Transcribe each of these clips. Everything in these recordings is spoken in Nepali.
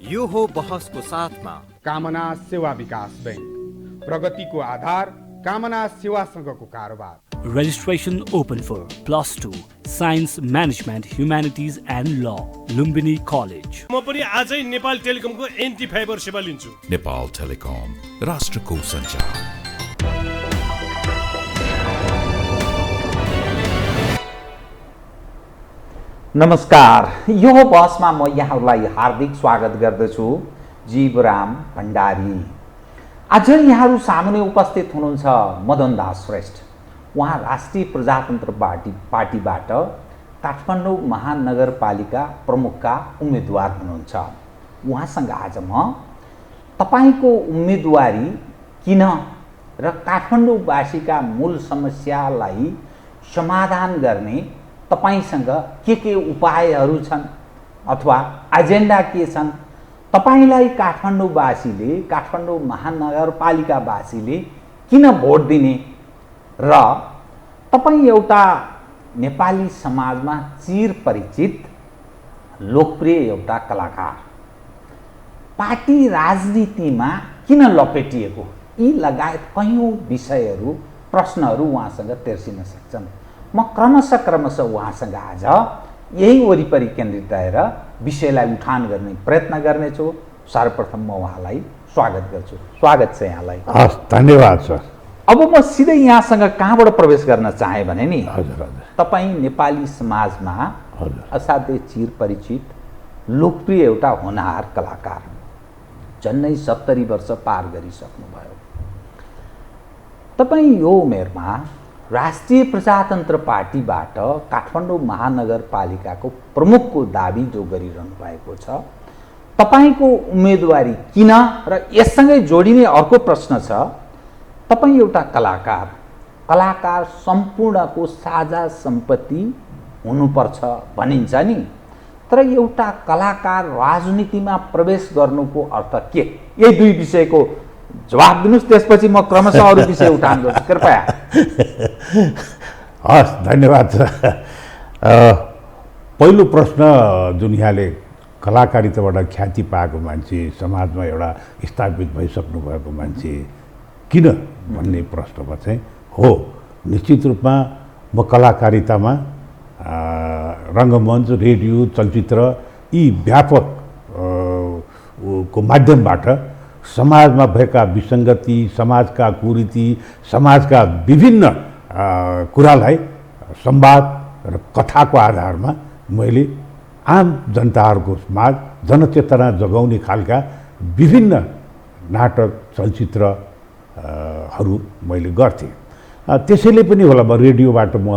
यो हो बहसको साथमा कामना सेवा विकास बैंक, प्रगतिको आधार कामना सेवासँगको कारोबार। Registration open for +2 Science Management Humanities and Law, Lumbini College. म पनि आजै नेपाल टेलिकमको एन्टी फाइबर सेवा लिन्छु। नेपाल टेलिकम, राष्ट्रको सञ्चार। नमस्कार, यो बहसमा म यहाँहरूलाई हार्दिक स्वागत गर्दछु। जीवराम भण्डारी। आज यहाँहरू सामुने उपस्थित हुनुहुन्छ मदन दास श्रेष्ठ। उहाँ राष्ट्रिय प्रजातन्त्र पार्टीबाट काठमाडौँ महानगरपालिका प्रमुखका उम्मेदवार हुनुहुन्छ। उहाँसँग आज म तपाईको उम्मेदवारी किन र काठमाडौँवासीका मूल समस्यालाई समाधान गर्ने तपाईसँग के उपायहरू छन् अथवा एजेन्डा के छन्, तपाईलाई काठमाडौँवासीले, काठमाडौँ महानगरपालिकावासीले किन भोट दिने र तपाईँ एउटा नेपाली समाजमा चिरपरिचित लोकप्रिय एउटा कलाकार, पार्टी राजनीतिमा किन लपेटिएको, यी लगायत कयौँ विषयहरू, प्रश्नहरू उहाँसँग तेर्सिन सक्छन्। म क्रमशः उहाँसँग आज यही वरिपरि केन्द्रित रहेर विषयलाई उठान गर्ने प्रयत्न गर्नेछु। सर्वप्रथम म उहाँलाई स्वागत गर्छु। स्वागत छ यहाँलाई। हस्, धन्यवाद सर। अब म सिधै यहाँसँग कहाँबाट प्रवेश गर्न चाहे भने नि, हजुर, तपाईँ नेपाली समाजमा असाध्यै चिरपरिचित लोकप्रिय एउटा होनहार कलाकार, झन्डै 70 वर्ष पार गरिसक्नुभयो। तपाईँ यो उमेरमा राष्ट्रिय प्रजातन्त्र पार्टीबाट काठमाडौँ महानगरपालिकाको प्रमुखको दाबी जो गरिरहनु भएको छ, तपाईको उम्मेदवारी किन र यससँगै जोडिने अर्को प्रश्न छ, तपाईँ एउटा कलाकार, कलाकार सम्पूर्णको साझा सम्पत्ति हुनुपर्छ भनिन्छ नि, तर एउटा कलाकार राजनीतिमा प्रवेश गर्नुको अर्थ के? यही दुई विषयको जवाब दिनुस्, त्यसपछि म क्रमशः अरू विषय उठान गर्छु, कृपया। हस्, धन्यवाद सर। पहिलो प्रश्न जुन यहाँले कलाकारिताबाट ख्याति पाएको मान्छे, समाजमा एउटा स्थापित भइसक्नु भएको मान्छे किन भन्ने प्रश्नमा चाहिँ हो, निश्चित रूपमा म कलाकारितामा रङ्गमञ्च, रेडियो, चलचित्र यी व्यापक को माध्यमबाट समाजमा भएका विसङ्गति, समाजका कुरीति, समाजका विभिन्न कुरालाई संवाद र कथाको आधारमा मैले आम जनताहरूको माझ जनचेतना जगाउने खालका विभिन्न नाटक, चलचित्रहरू मैले गर्थेँ। त्यसैले पनि होला म रेडियोबाट म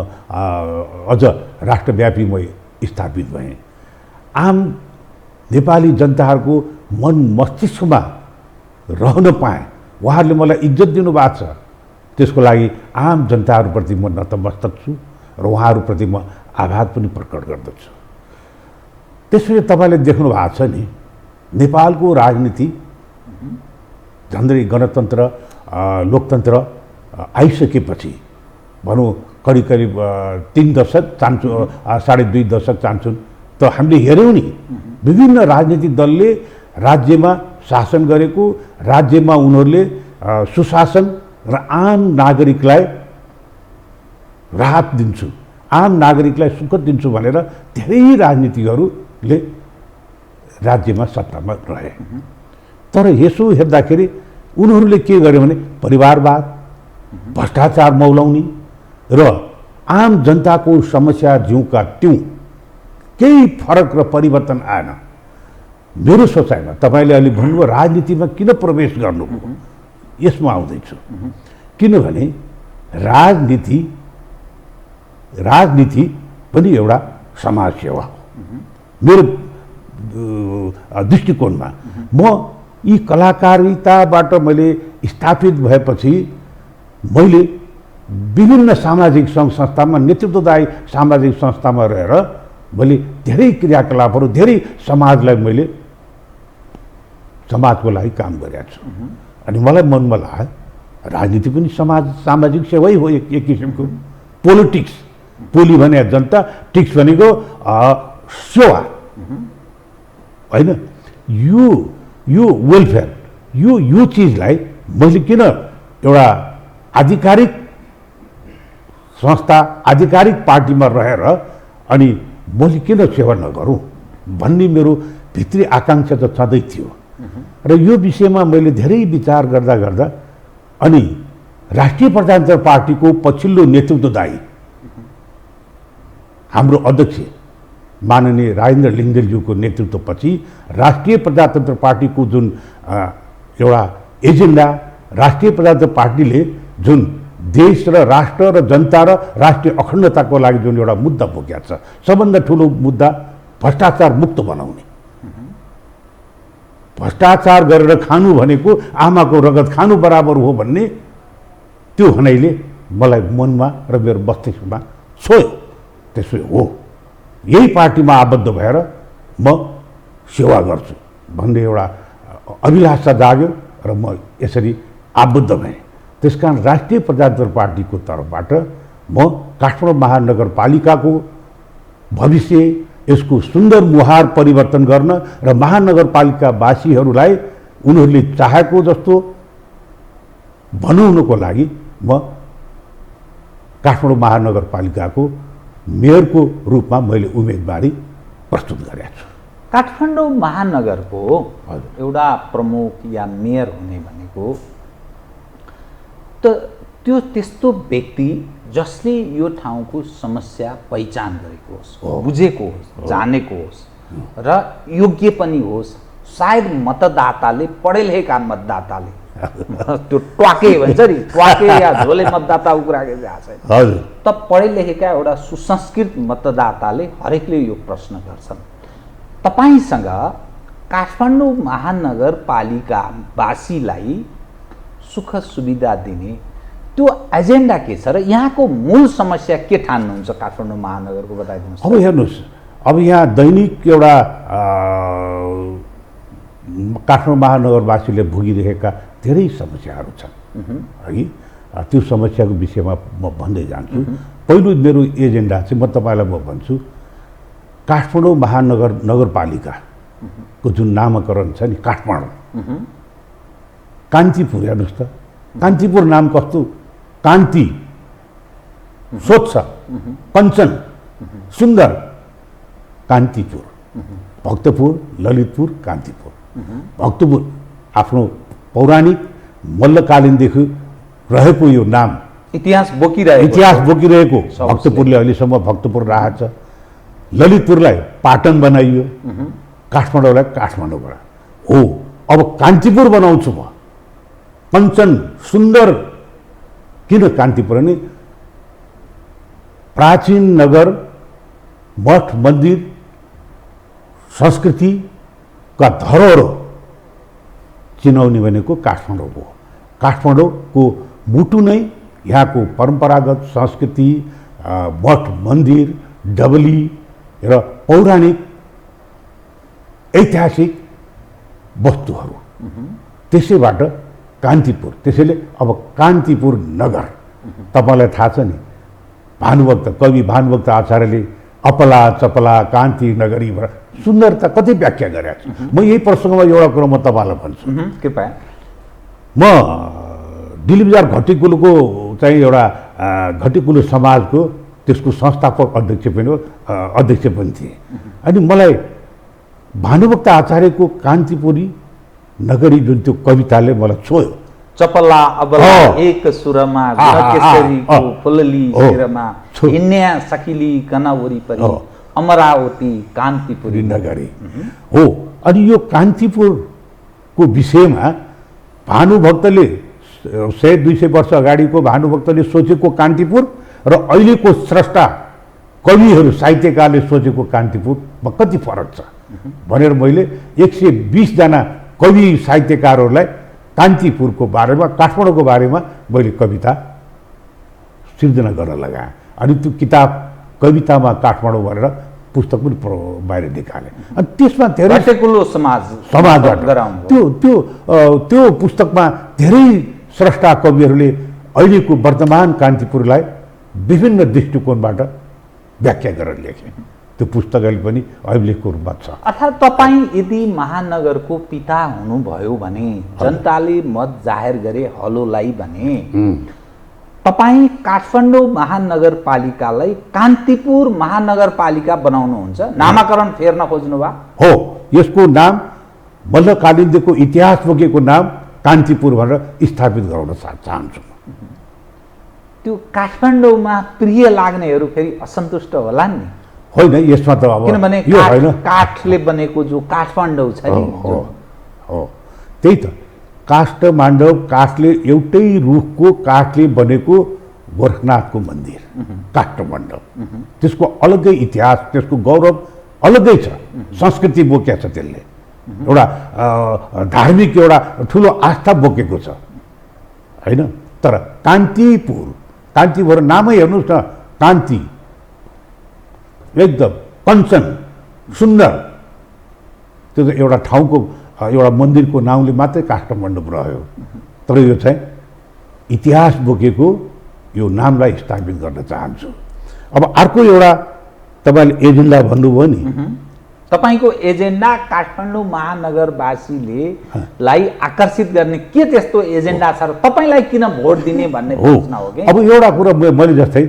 अझ राष्ट्रव्यापी म स्थापित भएँ। आम नेपाली जनताहरूको मन मस्तिष्कमा रहन पाएँ, उहाँहरूले मलाई इज्जत दिनुभएको छ, त्यसको लागि आम जनताहरूप्रति म नतमस्तक छु र उहाँहरूप्रति म आभार पनि प्रकट गर्दछु। त्यसपछि तपाईँले देख्नु भएको छ नि, नेपालको राजनीति झन्डै गणतन्त्र, लोकतन्त्र आइसकेपछि भनौँ करिब 3 दशक चान्चु, 2.5 दशक चान्चुन् त हामीले हेऱ्यौँ नि, विभिन्न राजनीतिक दलले राज्यमा शासन गरेको, राज्यमा उनीहरूले सुशासन र आम नागरिकलाई राहत दिन्छु, आम नागरिकलाई सुख दिन्छु भनेर धेरै राजनीतिकहरूले राज्यमा सत्तामा रहे। तर यसो हेर्दाखेरि उनीहरूले के गर्यो भने परिवारवाद, भ्रष्टाचार मौलाउने र आम जनताको समस्या ज्यूका त्यों केही फरक र परिवर्तन आएन। मेरो सोचाइमा तपाईँले अहिले भन्नुभयो राजनीतिमा किन प्रवेश गर्नुभयो, यसमा आउँदैछु। किनभने राजनीति पनि एउटा समाज सेवा हो। मेरो दृष्टिकोणमा म यी कलाकारिताबाट मैले स्थापित भएपछि मैले विभिन्न सामाजिक सङ्घ संस्थामा, नेतृत्वदायी सामाजिक संस्थामा रहेर मैले धेरै क्रियाकलापहरू, धेरै समाजलाई मैले समाजको लागि काम गरेको छु। अनि मलाई मनमा लाग्यो राजनीति पनि सामाजिक सेवै हो, एक किसिमको पोलिटिक्स, पोली भने जनता, टिक्स भनेको सेवा होइन। यो वेलफेयर यो चिजलाई मैले किन एउटा आधिकारिक संस्था आधिकारिक पार्टीमा रहेर अनि मैले किन सेवा नगरौँ भन्ने मेरो भित्री आकाङ्क्षा त छँदै थियो। र यो विषयमा मैले धेरै विचार गर्दा गर्दा अनि राष्ट्रिय प्रजातन्त्र पार्टीको पछिल्लो नेतृत्वदायी हाम्रो अध्यक्ष माननीय राजेन्द्र लिङ्गदेलज्यूको नेतृत्वपछि राष्ट्रिय प्रजातन्त्र पार्टीको जुन एउटा एजेन्डा, राष्ट्रिय प्रजातन्त्र पार्टीले जुन देश र राष्ट्र र जनता र राष्ट्रिय अखण्डताको लागि जुन एउटा मुद्दा बोकेको छ, सबभन्दा ठुलो मुद्दा भ्रष्टाचार मुक्त बनाउने। भ्रष्टाचार गरेर खानु भनेको आमाको रगत खानु बराबर हो भन्ने त्यो भनाइले मलाई मनमा र मेरो मस्तिष्कमा छोयो। त्यसो हो, यही पार्टीमा आबद्ध भएर म सेवा गर्छु भन्ने एउटा अभिलाषा जाग्यो र म यसरी आबद्ध भएँ। त्यसकारण राष्ट्रिय प्रजातन्त्र पार्टीको तर्फबाट म काठमाडौँ महानगरपालिकाको भविष्य, यसको सुन्दर मुहार परिवर्तन गर्न र महानगरपालिकावासीहरूलाई उनीहरूले चाहेको जस्तो बनाउनको लागि म काठमाडौँ महानगरपालिकाको मेयरको रूपमा मैले उम्मेदवारी प्रस्तुत गरेको छु। काठमाडौँ महानगरको एउटा प्रमुख या मेयर हुने भनेको त त्यो त्यस्तो व्यक्ति जसले यो ठाउँको समस्या पहिचान गरेको होस्, बुझेको होस्, जानेको होस् र योग्य पनि होस्। सायद मतदाताले, पढे लेखेका मतदाताले त्यो ट्वाके भन्छ नि, ट्वाके या झोले मतदाता उक्राके जहाँ छ, हजुर, त पढे लेखेका एउटा सुसंस्कृत मतदाताले हरेकले यो प्रश्न गर्छन्, तपाईसँग काठमाडौँ महानगरपालिकावासीलाई सुख सुविधा दिने त्यो एजेन्डा के छ र यहाँको मूल समस्या के ठान्नुहुन्छ काठमाडौँ महानगरको, बताइदिनुहोस्। अब हेर्नुहोस्, अब यहाँ दैनिक एउटा काठमाडौँ महानगरवासीले भोगिरहेका धेरै समस्याहरू छन् है। त्यो समस्याको विषयमा म भन्दै जान्छु। पहिलो मेरो एजेन्डा चाहिँ म तपाईँलाई म भन्छु, काठमाडौँ नगरपालिकाको जुन नामकरण छ नि काठमाडौँ, कान्तिपुर, हेर्नुहोस् त, कान्तिपुर नाम कस्तो, कान्ति, स्वच्छ, कञ्चन, सुन्दर, कान्तिपुर। भक्तपुर, ललितपुर, कान्तिपुर। भक्तपुर आफ्नो पौराणिक मल्लकालीनदेखि रहेको यो नाम, इतिहास बोकिरहेको भक्तपुरले अहिलेसम्म भक्तपुर राखेको छ। ललितपुरलाई पाटन बनाइयो, काठमाडौँलाई काठमाडौँबाट हो। अब कान्तिपुर बनाउँछु म, कञ्चन, सुन्दर। किन कान्तिपुर नि? प्राचीन नगर, मठ मन्दिर, संस्कृतिका धरोहर चिनाउने भनेको काठमाडौँ हो। काठमाडौँको मुटु नै यहाँको परम्परागत संस्कृति, मठ मन्दिर, डबली र पौराणिक ऐतिहासिक वस्तुहरू। त्यसैबाट कान्तिपुर, त्यसैले अब कान्तिपुर नगर। तपाईँलाई थाहा छ नि, भानुभक्त, कवि भानुभक्त आचार्यले अपला चपला कान्ति नगरी सुन्दरता कति व्याख्या गरेको छु। म यही प्रसङ्गमा एउटा कुरो म तपाईँलाई भन्छु, कृपया। म डिलिबजार घटिकुलको चाहिँ एउटा घटिकुल समाजको त्यसको संस्थापक अध्यक्ष पनि थिएँ। अनि मलाई भानुभक्त आचार्यको कान्तिपुरी नगरी जुन त्यो कविताले मलाई छोयो। चपला अबला एक सुरमा केसरीको फुलली शिरमा हिन्या सखिली कनावरी परी अमरावती कान्तिपुरी नगरी हो। अनि यो कान्तिपुरको विषयमा भानुभक्तले 100-200 वर्ष अगाडिको भानुभक्तले सोचेको कान्तिपुर र अहिलेको स्रष्टा कविहरू साहित्यकारले सोचेको कान्तिपुरमा कति फरक छ भनेर मैले 120 जना कवि साहित्यकारहरूलाई कान्तिपुरको बारेमा, काठमाडौँको बारेमा मैले कविता सिर्जना गर्न लगाएँ। अनि त्यो किताब कवितामा काठमाडौँ भनेर पुस्तक पनि बाहिर निकालेँ। अनि त्यसमा धेरै समाजबाट त्यो पुस्तकमा धेरै स्रष्टा कविहरूले अहिलेको वर्तमान कान्तिपुरलाई विभिन्न दृष्टिकोणबाट व्याख्या गरेर लेखे। त्यो पुस्तक अहिले पनि अभिलेखको रूपमा छ। अर्थात् तपाईँ यदि महानगरको पिता हुनुभयो भने, जनताले मत जाहेर गरे हलोलाई भने, तपाईँ काठमाडौँ महानगरपालिकालाई कान्तिपुर महानगरपालिका बनाउनुहुन्छ, नामाकरण फेर्न खोज्नुभयो? हो, यसको नाम मल्लकालिन्दीको इतिहास बोकेको नाम कान्तिपुर भनेर स्थापित गराउन चाहन्छु। त्यो काठमाडौँमा प्रिय लाग्नेहरू फेरि असन्तुष्ट होला नि? होइन, यसमा त अब किनभने यो होइन, काठले बनेको जो काठमाडौँ छ नि, हो त्यही त काठमाडौँ काठले एउटै रुखको काठले बनेको गोरखनाथको मन्दिर काठमाडौँ, त्यसको अलग्गै इतिहास, त्यसको गौरव अलग्गै छ, संस्कृति बोकेको छ, त्यसले एउटा धार्मिक एउटा ठुलो आस्था बोकेको छ होइन। तर कान्तिपुर नामै हेर्नुहोस् न, कान्ति एकदम कञ्चन सुन्दर, त्यो त एउटा ठाउँको एउटा मन्दिरको नाउँले मात्रै काठमाडौँ रह्यो। तर यो चाहिँ इतिहास बोकेको यो नामलाई स्थापित गर्न चाहन्छु। अब अर्को एउटा तपाईँले एजेन्डा भन्नुभयो नि, तपाईँको एजेन्डा काठमाडौँ महानगरवासीले लाई आकर्षित गर्ने के त्यस्तो एजेन्डा छ र तपाईँलाई किन भोट दिने भन्ने प्रश्न हो कि? अब एउटा कुरा मैले जस्तै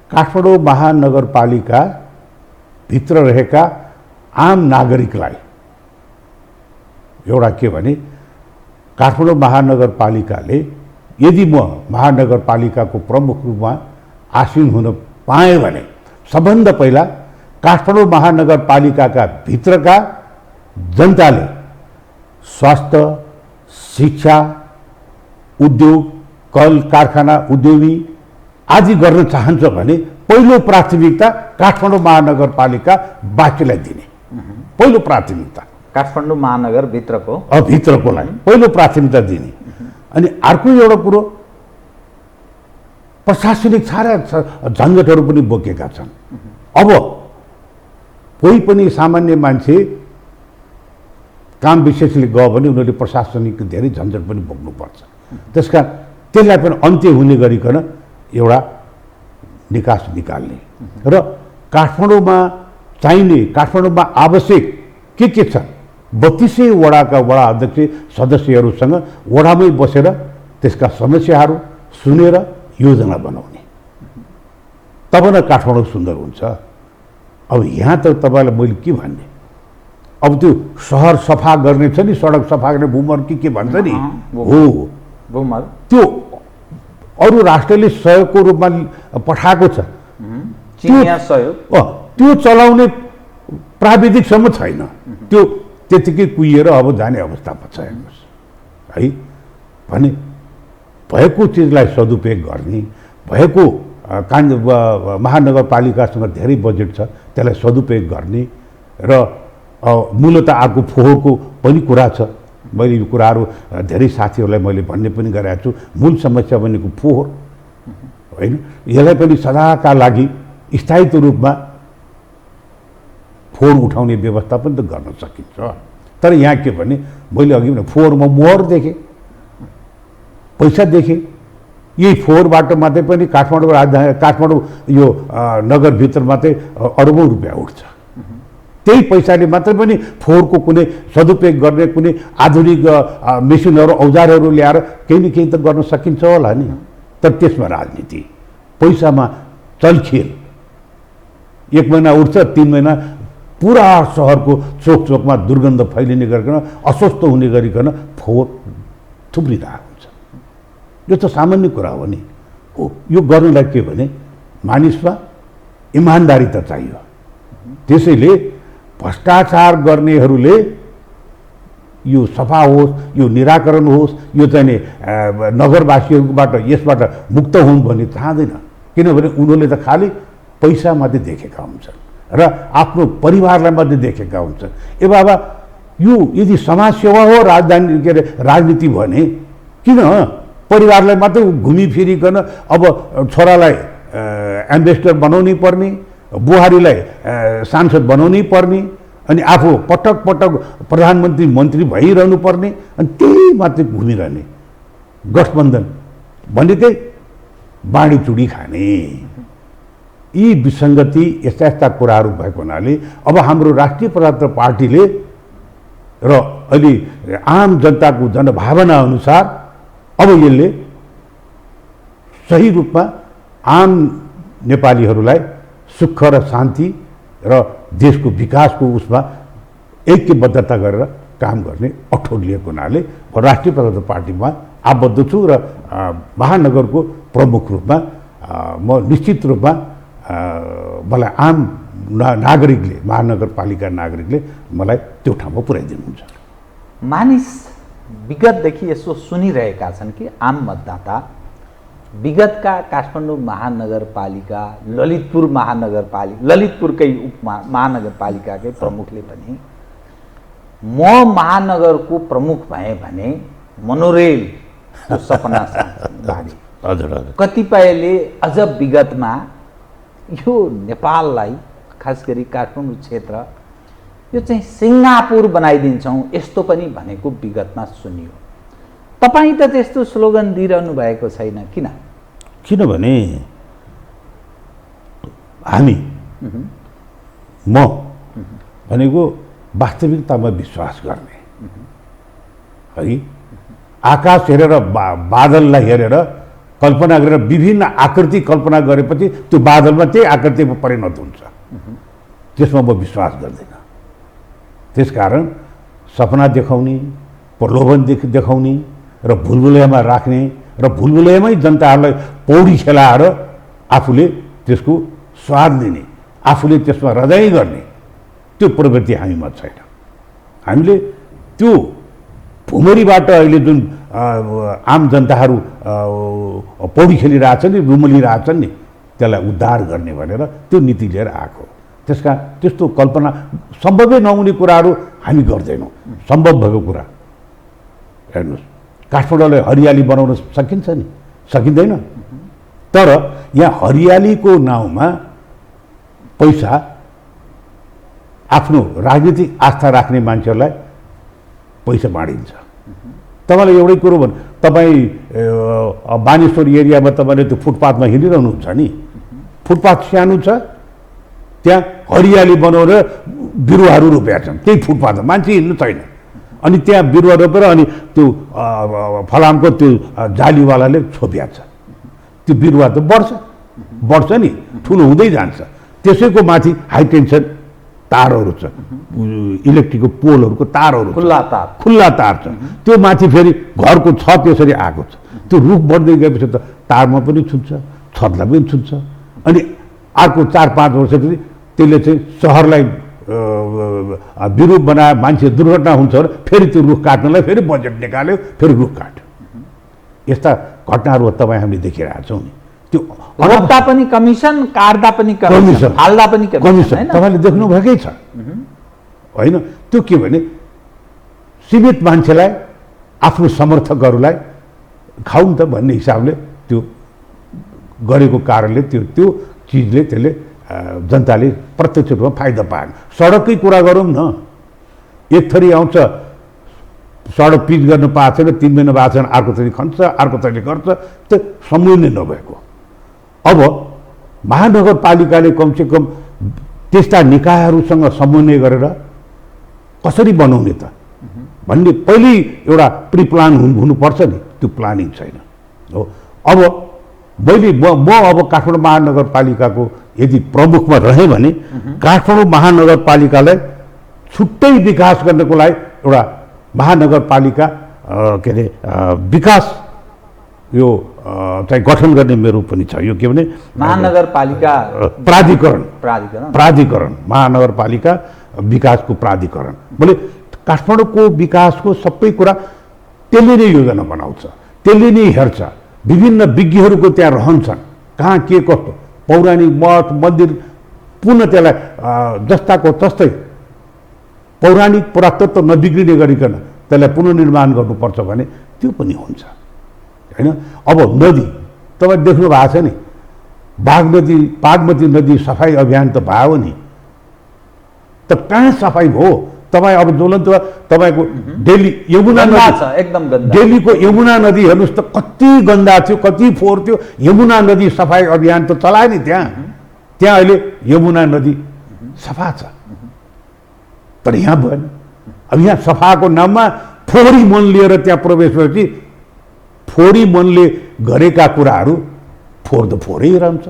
काठमाडौँ महानगरपालिका भित्र रहेका आम नागरिकलाई एउटा के भने, काठमाडौँ महानगरपालिकाले यदि म महानगरपालिकाको प्रमुख रूपमा आसीन हुन पाएँ भने सबभन्दा पहिला काठमाडौँ महानगरपालिकाका भित्रका जनताले स्वास्थ्य, शिक्षा, उद्योग, कल कारखाना, उद्योगी आदि गर्न चाहन्छ भने पहिलो प्राथमिकता काठमाडौँ महानगरपालिकावासीलाई दिने, पहिलो प्राथमिकता काठमाडौँ महानगरभित्रको भित्रकोलाई पहिलो प्राथमिकता दिने। अनि अर्को एउटा कुरो, प्रशासनिक सारा झन्झटहरू पनि बोकेका छन्। अब कोही पनि सामान्य मान्छे काम विशेषले गयो भने उनीहरूले प्रशासनिक धेरै झन्झट पनि बोक्नुपर्छ। त्यसकारण त्यसलाई पनि अन्त्य हुने गरिकन एउटा निकास निकाल्ने र काठमाडौँमा चाहिने, काठमाडौँमा आवश्यक के छ, 32 वडाका वडा अध्यक्ष सदस्यहरूसँग वडामै बसेर त्यसका समस्याहरू सुनेर योजना बनाउने, तब न काठमाडौँ सुन्दर हुन्छ। अब यहाँ त तपाईँलाई मैले के भन्ने, अब त्यो सहर सफा गर्ने छ नि, सडक सफा गर्ने भूमर के भन्छ नि, हो भूमर, त्यो अरू राष्ट्रले सहयोगको रूपमा पठाएको छ, चिनिया सहयोग, त्यो चलाउने प्राविधिकसम्म छैन, त्यो त्यतिकै कुहिएर अब जाने अवस्थामा छ हेर्नुहोस् है। भने भएको चिजलाई सदुपयोग गर्ने, भएको महानगरपालिकासँग धेरै बजेट छ त्यसलाई सदुपयोग गर्ने र मूलतः आएको फोहोरको पनि कुरा छ। मैले यो कुराहरू धेरै साथीहरूलाई मैले भन्ने पनि गरेको छु, मूल समस्या भनेको फोहोर होइन, यसलाई पनि सदाका लागि स्थायित्व रूपमा फोहोर उठाउने व्यवस्था पनि त गर्न सकिन्छ। तर यहाँ के भने, मैले अघि भने फोहोरमा मोहर देखेँ, पैसा देखेँ, यही फोहोरबाट मात्रै पनि काठमाडौँ राजधानी, काठमाडौँ यो नगरभित्र मात्रै अरबौँ रुपियाँ उठ्छ। त्यही पैसाले मात्रै पनि फोहोरको कुनै सदुपयोग गर्ने कुनै आधुनिक मेसिनहरू औजारहरू ल्याएर केही न केही त गर्न सकिन्छ होला नि। तर त्यसमा राजनीति, पैसामा चलखेल, 1 महिना उठ्छ, 3 महिना पुरा सहरको चोक चोकमा दुर्गन्ध फैलिने गरिकन, अस्वस्थ हुने गरिकन फोहोर थुप्रिरहेको हुन्छ। यो त सामान्य कुरा हो नि। हो, यो गर्नलाई के भने मानिसमा इमान्दारी त चाहियो। त्यसैले भ्रष्टाचार गर्नेहरूले यो सफा होस्, यो निराकरण होस्, यो चाहिँ नगरवासीहरूबाट यसबाट मुक्त हुन् भन्ने चाहँदैन। किनभने उनीहरूले त खालि पैसा मात्रै देखेका हुन्छन् र आफ्नो परिवारलाई मात्रै देखेका हुन्छन्। ए बाबा, यो यदि समाजसेवा हो राजधानी के अरे राजनीति भने किन परिवारलाई मात्रै घुमिफिरिकन अब छोरालाई एम्बेसडर बनाउनै पर्ने, बुहारीलाई सांसद बनाउनै पर्ने, अनि आफू पटक पटक प्रधानमन्त्री मन्त्री भइरहनु पर्ने, अनि त्यही मात्रै घुमिरहने। गठबन्धन भनेकै बाँडी चुडी खाने यी विसङ्गति यस्ता यस्ता कुराहरू भएको हुनाले अब हाम्रो राष्ट्रिय प्रजातन्त्र पार्टीले र अहिले आम जनताको जनभावना अनुसार अब यसले सही रूपमा आम नेपालीहरूलाई सुख र शान्ति र देशको विकासको उसमा ऐक्यबद्धता गरेर काम गर्ने अठोट लिएको हुनाले म राष्ट्रिय प्रजातन्त्र पार्टीमा आबद्ध छु र महानगरको प्रमुख रूपमा म निश्चित रूपमा मलाई आम नागरिकले महानगरपालिका नागरिकले मलाई त्यो ठाउँमा पुर्याइदिनुहुन्छ। मानिस विगतदेखि यसो सुनिरहेका छन् कि आम मतदाता विगतका काठमाडौँ महानगरपालिका ललितपुरकै महानगरपालिकाकै प्रमुखले पनि म महानगरको प्रमुख भएँ भने मोनोरेल सपना बारे हजुर कतिपयले अझ विगतमा यो नेपाललाई खास गरी काठमाडौँ क्षेत्र यो चाहिँ सिङ्गापुर बनाइदिन्छौँ यस्तो पनि भनेको विगतमा सुनियो। तपाईँ त त्यस्तो स्लोगन दिइरहनु भएको छैन, किन? किनभने हामी म भनेको वास्तविकतामा विश्वास गर्ने है, आकाश हेरेर बादललाई हेरेर कल्पना गरेर विभिन्न आकृति कल्पना गरेपछि त्यो बादलमा त्यही आकृतिमा परिणत हुन्छ, त्यसमा म विश्वास गर्दैन। त्यसकारण सपना देखाउने, प्रलोभन देखाउने र भुलभुलैयामा राख्ने र भुलभुलैयामै जनताहरूलाई पौडी खेलाएर आफूले त्यसको स्वाद लिने, आफूले त्यसमा रजाइ गर्ने त्यो प्रवृत्ति हामीमा छैन। हामीले त्यो भुमरीबाट अहिले जुन आम जनताहरू पौडी खेलिरहेछन् नि, रुमलिरहेछन् नि, त्यसलाई उद्धार गर्ने भनेर त्यो नीति लिएर आएको। त्यसका त्यस्तो कल्पना सम्भवै नहुने कुराहरू हामी गर्दैनौँ। सम्भव भएको कुरा हेर्नुहोस्, काठमाडौँलाई हरियाली बनाउन सकिन्छ नि, सकिँदैन। तर यहाँ हरियालीको नाउँमा पैसा आफ्नो राजनीतिक आस्था राख्ने मान्छेहरूलाई पैसा बाँडिन्छ। तपाईँलाई एउटै कुरो भन्, तपाईँ बानेश्वर एरियामा तपाईँले त्यो फुटपाथमा हिँडिरहनुहुन्छ नि, फुटपाथ सानो छ, त्यहाँ हरियाली बनाएर बिरुवाहरू रोपेका छन् त्यही फुटपाथमा, मान्छे हिँड्नु छैन। अनि त्यहाँ बिरुवा रोपेर अनि त्यो फलामको त्यो जालीवालाले छोपिया छ, त्यो बिरुवा त बढ्छ नि, ठुलो हुँदै जान्छ। त्यसैको माथि हाई टेन्सन तारहरू छ, इलेक्ट्रिकको पोलहरूको तारहरू, खुल्ला तार छ। त्यो माथि फेरि घरको छत यसरी आएको छ, त्यो रुख बढ्दै गएपछि त तारमा पनि छुन्छ, छतलाई पनि छुन्छ। अनि अर्को 4-5 वर्षपछि त्यसले चाहिँ सहरलाई विरूप बनाए, मान्छे दुर्घटना हुन्छ भने फेरि त्यो रुख काट्नलाई फेरि बजेट निकाल्यो, फेरि रुख काट्यो। यस्ता घटनाहरू तपाईँ हामीले देखिरहेछौँ नि। त्यो रोप्दा पनि कमिसन, काट्दा पनि कमिसन, हाल्दा पनि कमिसन तपाईँले देख्नुभएकै छ होइन। त्यो के भने सीमित मान्छेलाई, आफ्नो समर्थकहरूलाई खाउन् त भन्ने हिसाबले त्यो गरेको कारणले त्यो चिजले त्यसले जनताले प्रत्यक्ष रूपमा फाइदा पाएन। सडककै कुरा गरौँ न, एक थरी आउँछ सडक पिच गर्न पाएको छैन, 3 महिना भएको छैन, अर्को थरी खन्छ, अर्को थरी गर्छ, त्यो समूह नै नभएको। अब महानगरपालिकाले कमसेकम त्यस्ता निकायहरूसँग समन्वय गरेर कसरी बनाउने त भन्ने पहिल्यै एउटा प्रिप्लान हुनुपर्छ नि, त्यो प्लानिङ छैन हो। अब म अब काठमाडौँ महानगरपालिकाको यदि प्रमुखमा रहेँ भने काठमाडौँ महानगरपालिकालाई छुट्टै विकास गर्नको लागि एउटा महानगरपालिका के अरे विकास यो चाहिँ गठन गर्ने मेरो पनि छ। यो के भने महानगरपालिका प्राधिकरण महानगरपालिका विकासको प्राधिकरण, बोले काठमाडौँको विकासको सबै कुरा त्यसले नै योजना बनाउँछ, त्यसले नै हेर्छ। विभिन्न विज्ञहरूको त्यहाँ रहन्छन्, कहाँ के कस्तो पौराणिक मठ मन्दिर पुनः त्यसलाई जस्ताको तस्तै पौराणिक पुरातत्व नबिग्रिने गरिकन त्यसलाई पुनर्निर्माण गर्नुपर्छ भने त्यो पनि हुन्छ होइन। अब नदी तपाईँ देख्नु भएको छ नि, बागमती नदी सफाइ अभियान त भयो नि, त कहाँ सफाइ भयो? तपाईँ अब ज्वलन्त तपाईँको दिल्ली यमुना नदी छ, एकदम गन्दा। दिल्लीको यमुना नदी हेर्नुहोस् त कति गन्दा थियो, कति फोहोर थियो। यमुना नदी सफाइ अभियान त चलायो नि त्यहाँ, त्यहाँ अहिले यमुना नदी सफा छ, तर यहाँ भएन। अब यहाँ सफाको नाममा फोहोरी मन लिएर त्यहाँ प्रवेश गरेपछि फोहोरी मनले गरेका कुराहरू फोहोर त फोहोरै रहन्छ।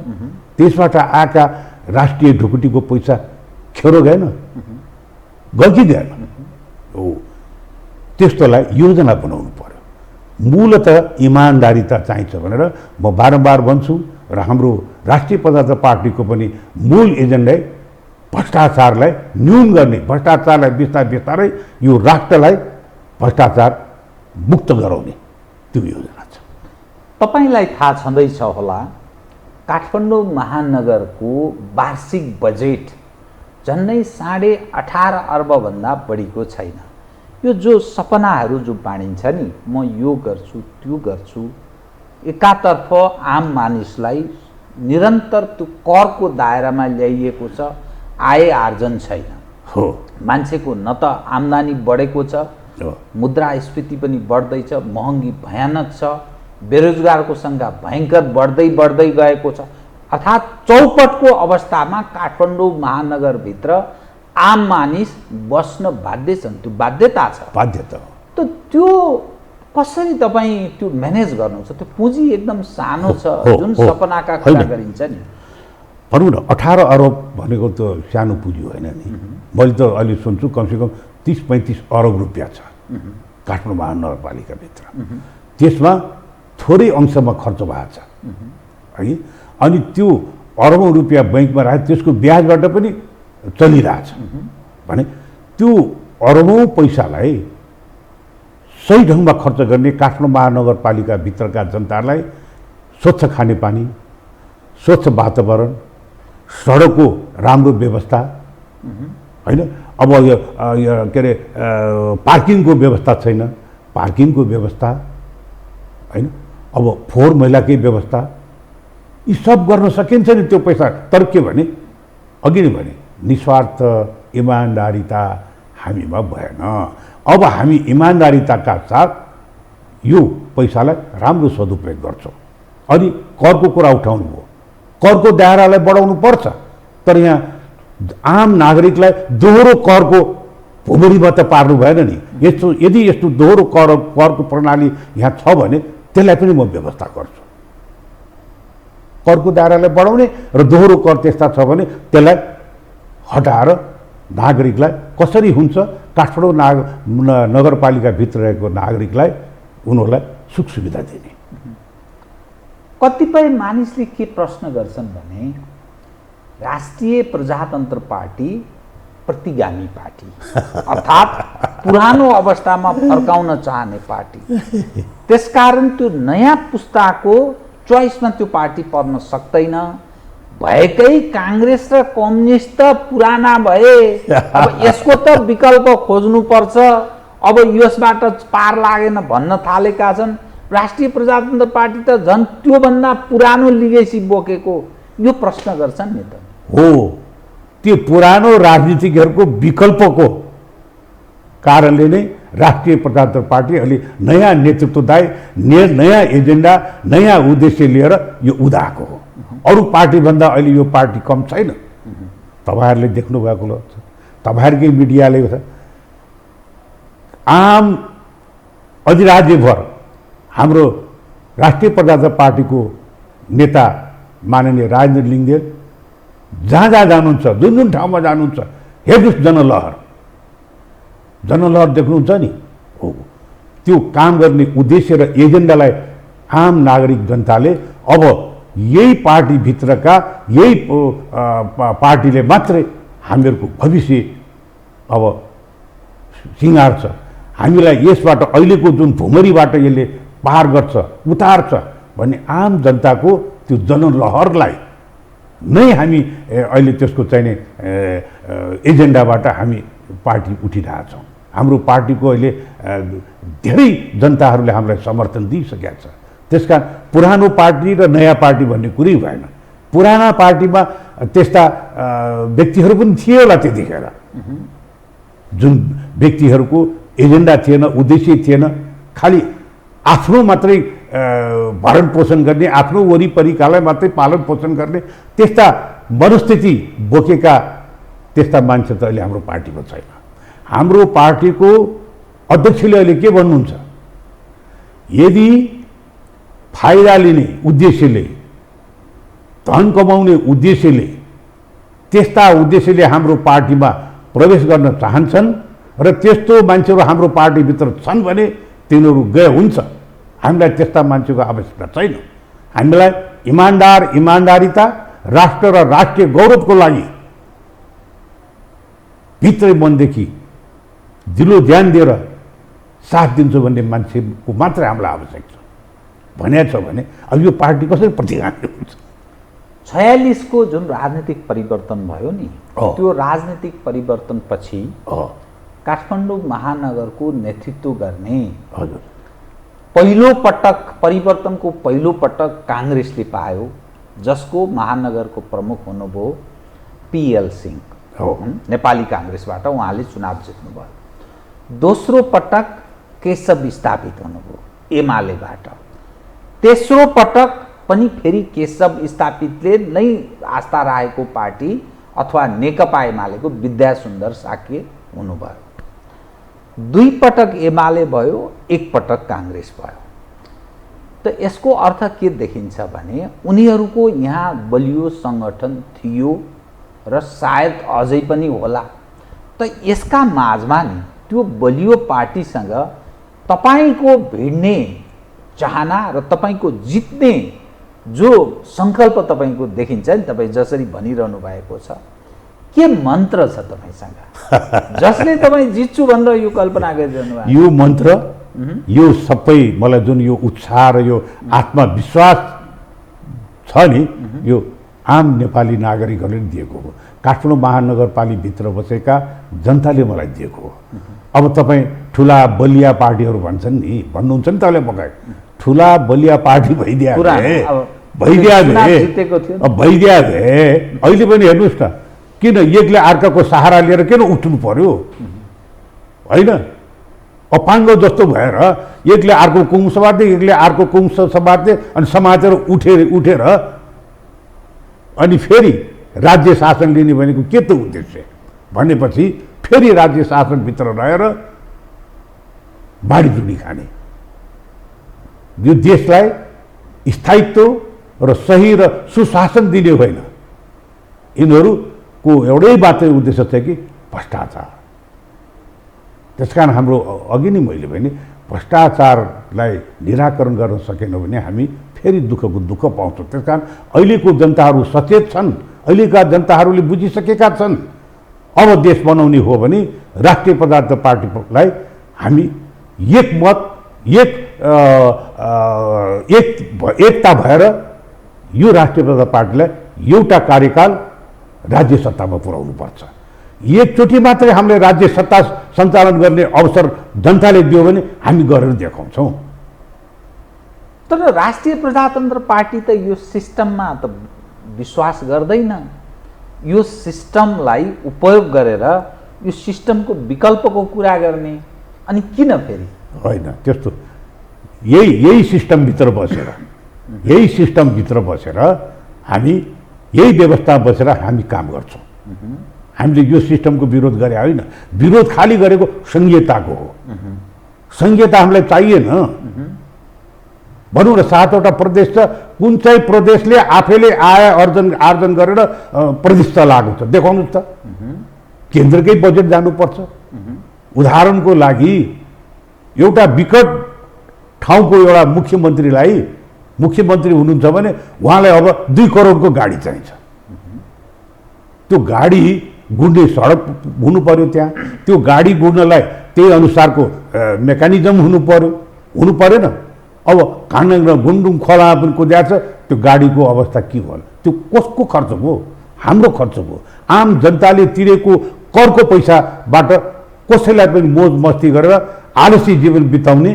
त्यसबाट आएका राष्ट्रिय ढुकुटीको पैसा खेरो गएन, गयो कि गएन? हो, त्यस्तोलाई योजना बनाउनु पर्यो। मूलतः इमान्दारिता चाहिन्छ भनेर म बारम्बार भन्छु र हाम्रो राष्ट्रिय प्रजातन्त्र पार्टीको पनि मूल एजेन्डै भ्रष्टाचारलाई न्यून गर्ने, भ्रष्टाचारलाई बिस्तारै यो राष्ट्रलाई भ्रष्टाचार मुक्त गराउने त्यो योजना छ। तपाईलाई थाहा छँदैछ होला, काठमाडौँ महानगरको वार्षिक बजेट झन्डै 18.5 अर्बभन्दा बढीको छैन। यो जो सपनाहरू जो बाँडिन्छ नि, म यो गर्छु त्यो गर्छु, एकातर्फ आम मानिसलाई निरन्तर त्यो करको दायरामा ल्याइएको छ, आय आर्जन छैन। हो, मान्छेको न त आम्दानी बढेको छ, मुद्रास्फीति पनि बढ्दैछ, महँगी भयानक छ, बेरोजगारको सङ्ख्या भयङ्कर बढ्दै गएको छ। अर्थात् चौपटको अवस्थामा काठमाडौँ महानगरभित्र आम मानिस बस्न बाध्य छन्, त्यो बाध्यता छ, बाध्यता। त त्यो कसरी तपाईँ त्यो म्यानेज गर्नुहुन्छ? त्यो पुँजी एकदम सानो छ, जुन सपनाका कुरा गरिन्छ नि। भनौँ न 18 अरब भनेको त सानो पुँजी होइन नि। मैले त अहिले सुन्छु कमसेकम 30-35 अरब रुपियाँ छ काठमाडौँ महानगरपालिकाभित्र। त्यसमा थोरै अंशमा खर्च भएको छ है, अनि त्यो अरबौँ रुपियाँ बैङ्कमा राखे त्यसको ब्याजबाट पनि चलिरहेछ भने त्यो अरबौँ पैसालाई सही ढङ्गमा खर्च गर्ने, काठमाडौँ महानगरपालिकाभित्रका जनतालाई स्वच्छ खानेपानी, स्वच्छ वातावरण, सडकको राम्रो व्यवस्था होइन। अब यो के अरे पार्किङको व्यवस्था छैन, पार्किङको व्यवस्था होइन। अब फोहोर मैलाकै व्यवस्था, यी सब गर्न सकिन्छ नि त्यो पैसा। तर के भने अघि नै भने निस्वार्थ इमान्दारिता हामीमा भएन। अब हामी इमान्दारिताका साथ यो पैसालाई राम्रो सदुपयोग गर्छौँ। अनि करको कुरा उठाउनु भयो, करको दायरालाई बढाउनु पर्छ, तर यहाँ आम नागरिकलाई दोहोरो करको भुमरीमा त पार्नु भएन नि। यदि यस्तो दोहोरो करको प्रणाली यहाँ छ भने त्यसलाई पनि म व्यवस्था गर्छु। करको दायरालाई बढाउने र दोहोरो कर त्यस्ता छ भने त्यसलाई हटाएर नागरिकलाई कसरी हुन्छ, काठमाडौँ नगरपालिकाभित्र रहेको नागरिकलाई उनीहरूलाई सुख सुविधा दिने। कतिपय मानिसले के प्रश्न गर्छन् भने राष्ट्रिय प्रजातन्त्र पार्टी प्रतिगामी पार्टी, अर्थात् पुरानो अवस्थामा फर्काउन चाहने पार्टी, त्यसकारण त्यो नयाँ पुस्ताको चोइसमा त्यो पार्टी पर्न सक्दैन। भएकै काङ्ग्रेस र कम्युनिस्ट त पुराना भए, अब यसको त विकल्प खोज्नुपर्छ, अब यसबाट पार लागेन भन्न थालेका छन्। राष्ट्रिय प्रजातन्त्र पार्टी त झन् त्योभन्दा पुरानो लिगेसी बोकेको, यो प्रश्न गर्छन् नि त। हो, त्यो पुरानो राजनीतिकहरूको विकल्पको कारणले नै राष्ट्रिय प्रजातन्त्र पार्टी अहिले नयाँ नेतृत्वदायी, नयाँ एजेन्डा, नयाँ उद्देश्य लिएर यो उदाएको हो। अरू पार्टीभन्दा अहिले यो पार्टी कम छैन। तपाईँहरूले देख्नुभएको छ, तपाईँहरूकै मिडियाले आम अधिराज्यभर हाम्रो राष्ट्रिय प्रजातन्त्र पार्टीको नेता माननीय राजेन्द्र लिङ्गदेन जहाँ जहाँ जानुहुन्छ, जुन जुन ठाउँमा जानुहुन्छ, हेर्नुहोस् जनलहर देख्नुहुन्छ नि। हो, त्यो काम गर्ने उद्देश्य र एजेन्डालाई आम नागरिक जनताले अब यही पार्टीभित्रका यही पार्टीले मात्रै हामीहरूको भविष्य अब सिँगार छ। हामीलाई यसबाट अहिलेको जुन भुमरीबाट यसले पार गर्छ, उतार्छ भन्ने आम जनताको त्यो जनलहरलाई नै हामी अहिले त्यसको चाहिने एजेन्डाबाट हामी पार्टी उठिरहेका छौँ। हाम्रो पार्टीको अहिले धेरै जनताहरूले हामीलाई समर्थन दिइसकेका छ। त्यसकारण पुरानो पार्टी र नयाँ पार्टी भन्ने कुरै भएन। पुराना पार्टीमा त्यस्ता व्यक्तिहरू पनि थिए होला त्यतिखेर, जुन व्यक्तिहरूको एजेन्डा थिएन, उद्देश्य थिएन, खालि आफ्नो मात्रै भरण पोषण गर्ने, आफ्नो वरिपरिकालाई मात्रै पालन पोषण गर्ने त्यस्ता मनस्थिति बोकेका त्यस्ता मान्छे त अहिले हाम्रो पार्टीमा छैन। हाम्रो पार्टीको अध्यक्षले अहिले के भन्नुहुन्छ, यदि फाइदा लिने उद्देश्यले, धन कमाउने उद्देश्यले, त्यस्ता उद्देश्यले हाम्रो पार्टीमा प्रवेश गर्न चाहन्छन् र त्यस्तो मान्छेहरू हाम्रो पार्टीभित्र छन् भने तिनीहरू गए हुन्छ। हामीलाई त्यस्ता मान्छेको आवश्यकता छैन। हामीलाई इमान्दारिता, राष्ट्र र राष्ट्रिय गौरवको लागि भित्रै मनदेखि दिलो ध्यान दिएर साथ दिन्छु भन्ने मान्छेको मात्रै हामीलाई आवश्यक छ। भनेको छ भने अब यो पार्टी कसरी प्रतिगामी हुन्छ। 46 को जुन राजनीतिक परिवर्तन भयो नि, त्यो राजनीतिक परिवर्तनपछि काठमाडौँ महानगरको नेतृत्व गर्ने पहिलो पटक परिवर्तनको पहिलो पटक काङ्ग्रेसले पायो, जसको महानगरको प्रमुख हुनुभयो PL सिंह, नेपाली काङ्ग्रेसबाट उहाँले चुनाव जित्नुभयो। दोस्रो पटक केशव स्थापित हुनुभयो एमालेबाट। तेस्रो पटक पनि फेरि केशव स्थापितले नै आस्था राखेको पार्टी अथवा नेकपा एमालेको विद्यासुन्दर साक्य हुनुभयो। 2 पटक एमाले भयो, 1 पटक काङ्ग्रेस भयो। त यसको अर्थ के देखिन्छ भने उनीहरूको यहाँ बलियो सङ्गठन थियो र सायद अझै पनि होला। त यसका माझमा नि त्यो बलियो पार्टीसँग तपाईको भिड्ने चाहना र तपाईको जित्ने जो सङ्कल्प तपाईको देखिन्छ नि, तपाईँ जसरी भनिरहनु भएको छ, के मन्त्र छ तपाईसँग जसले तपाईँ जित्छु भनेर यो कल्पना गरिरहनु भएको? यो मन्त्र, यो सबै मलाई जुन यो उत्साह र यो आत्मविश्वास छ नि, यो आम नेपाली नागरिकहरूले दिएको हो। काठमाडौँ महानगरपालिकाभित्र बसेका जनताले मलाई दिएको हो। अब तपाईँ ठुला बलिया पार्टीहरू भन्छन् नि, भन्नुहुन्छ नि तपाईँले पकाए, ठुला बलिया पार्टी भइदिया अहिले पनि हेर्नुहोस् न, किन एकले अर्काको सहारा लिएर किन उठ्नु पर्यो? होइन, अपाङ्ग जस्तो भएर एकले अर्को कुङ समात्ने, एकले अर्को कुङ समात्ने, अनि समातेर उठेर अनि फेरि राज्य शासन लिने भनेको के त उद्देश्य भनेपछि फेरि राज्य शासनभित्र रहेर बाँडीचुँडी खाने। यो देशलाई स्थायित्व र सही र सुशासन दिने होइन। यिनीहरूको एउटै मात्रै उद्देश्य छ कि भ्रष्टाचार। त्यसकारण हाम्रो अघि नै मैले भने भ्रष्टाचारलाई निराकरण गर्न सकेनौँ भने हामी फेरि दुःखको दुःख पाउँछौँ। त्यसकारण अहिलेको जनताहरू सचेत छन्, अहिलेका जनताहरूले बुझिसकेका छन्। अब देश बनाउने हो भने राष्ट्रिय प्रजातन्त्र पार्टीलाई हामी एकता भएर यो राष्ट्रिय प्रजातन्त्र पार्टीलाई एउटा कार्यकाल राज्य सत्तामा पुर्याउनु पर्छ। एकचोटि मात्रै हामीले राज्य सत्ता सञ्चालन गर्ने अवसर जनताले दियो भने हामी गरेर देखाउँछौँ। तर राष्ट्रिय प्रजातन्त्र पार्टी त यो सिस्टममा त विश्वास गर्दैन। यो सिस्टमलाई उपयोग गरेर यो सिस्टमको विकल्पको कुरा गर्ने, अनि किन फेरि होइन त्यस्तो। यही सिस्टमभित्र बसेर हामी यही व्यवस्था बसेर हामी काम गर्छौँ। हामीले यो सिस्टमको विरोध गरे होइन, विरोध खाली गरेको संहिताको हो। संहिता हामीलाई चाहिएन। भनौँ न 7वटा प्रदेश छ, कुन चाहिँ प्रदेशले आफैले आय आर्जन गरेर प्रदेश चलाएको छ देखाउनुहोस् त। केन्द्रकै बजेट जानुपर्छ। उदाहरणको लागि एउटा विकट ठाउँको एउटा मुख्यमन्त्री हुनुहुन्छ भने उहाँलाई अब 2 करोडको गाडी चाहिन्छ। त्यो गाडी गुड्ने सडक हुनु पर्यो, त्यहाँ त्यो गाडी गुड्नलाई त्यही अनुसारको मेकानिजम हुनु परेन। अब काण्डङ र गुन्डुङ खोलामा पनि कुद्या छ, त्यो गाडीको अवस्था के भयो? त्यो कसको खर्च भयो? हाम्रो खर्च भयो। आम जनताले तिरेको करको पैसाबाट कसैलाई पनि मोज मस्ती गरेर आलसी जीवन बिताउने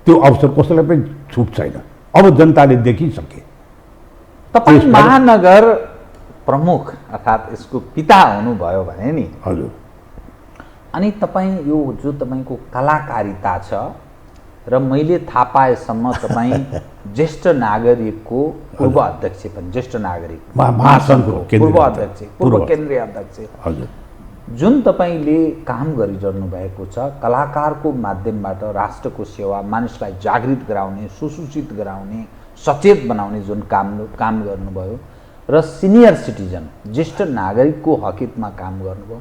त्यो अवसर कसैलाई पनि छुट छैन। अब जनताले देखिसके। तपाईँ महानगर प्रमुख अर्थात् यसको पिता हुनुभयो भने नि, हजुर, अनि तपाईँ यो जो तपाईँको कलाकारिता छ र मैले थाहा पाएसम्म तपाईँ ज्येष्ठ नागरिकको पूर्व अध्यक्ष पनि ज्येष्ठ नागरिक महासङ्घको पूर्व अध्यक्ष पूर्व केन्द्रीय अध्यक्ष हजुर जुन तपाईँले काम गरिरहनु भएको छ कलाकारको माध्यमबाट राष्ट्रको सेवा मानिसलाई जागृत गराउने सुसूचित गराउने सचेत बनाउने जुन काम गर्नुभयो र सिनियर सिटिजन ज्येष्ठ नागरिकको हकितमा काम गर्नुभयो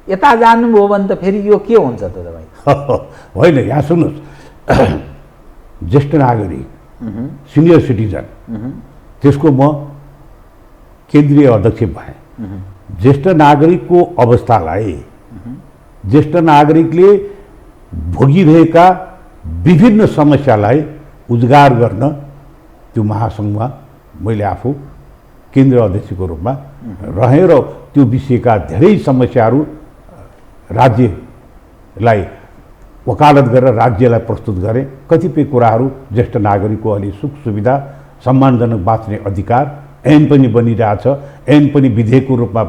यता जानुभयो भने त फेरि यो के हुन्छ त तपाईँ होइन यहाँ सुन्नुहोस् ज्येष्ठ नागरिक सिनियर सिटिजन त्यसको म केन्द्रीय अध्यक्ष भएँ ज्येष्ठ नागरिकको अवस्थालाई ज्येष्ठ नागरिकले भोगिरहेका विभिन्न समस्यालाई उजागर गर्न त्यो महासङ्घमा मैले आफू केन्द्रीय अध्यक्षको रूपमा रहेँ र त्यो विषयका धेरै समस्याहरू राज्यलाई वकालत गरेर राज्यलाई प्रस्तुत गरेँ कतिपय कुराहरू ज्येष्ठ नागरिकको अलि सुख सुविधा सम्मानजनक बाँच्ने अधिकार ऐन पनि बनिरहेछ ऐन पनि विधेयकको रूपमा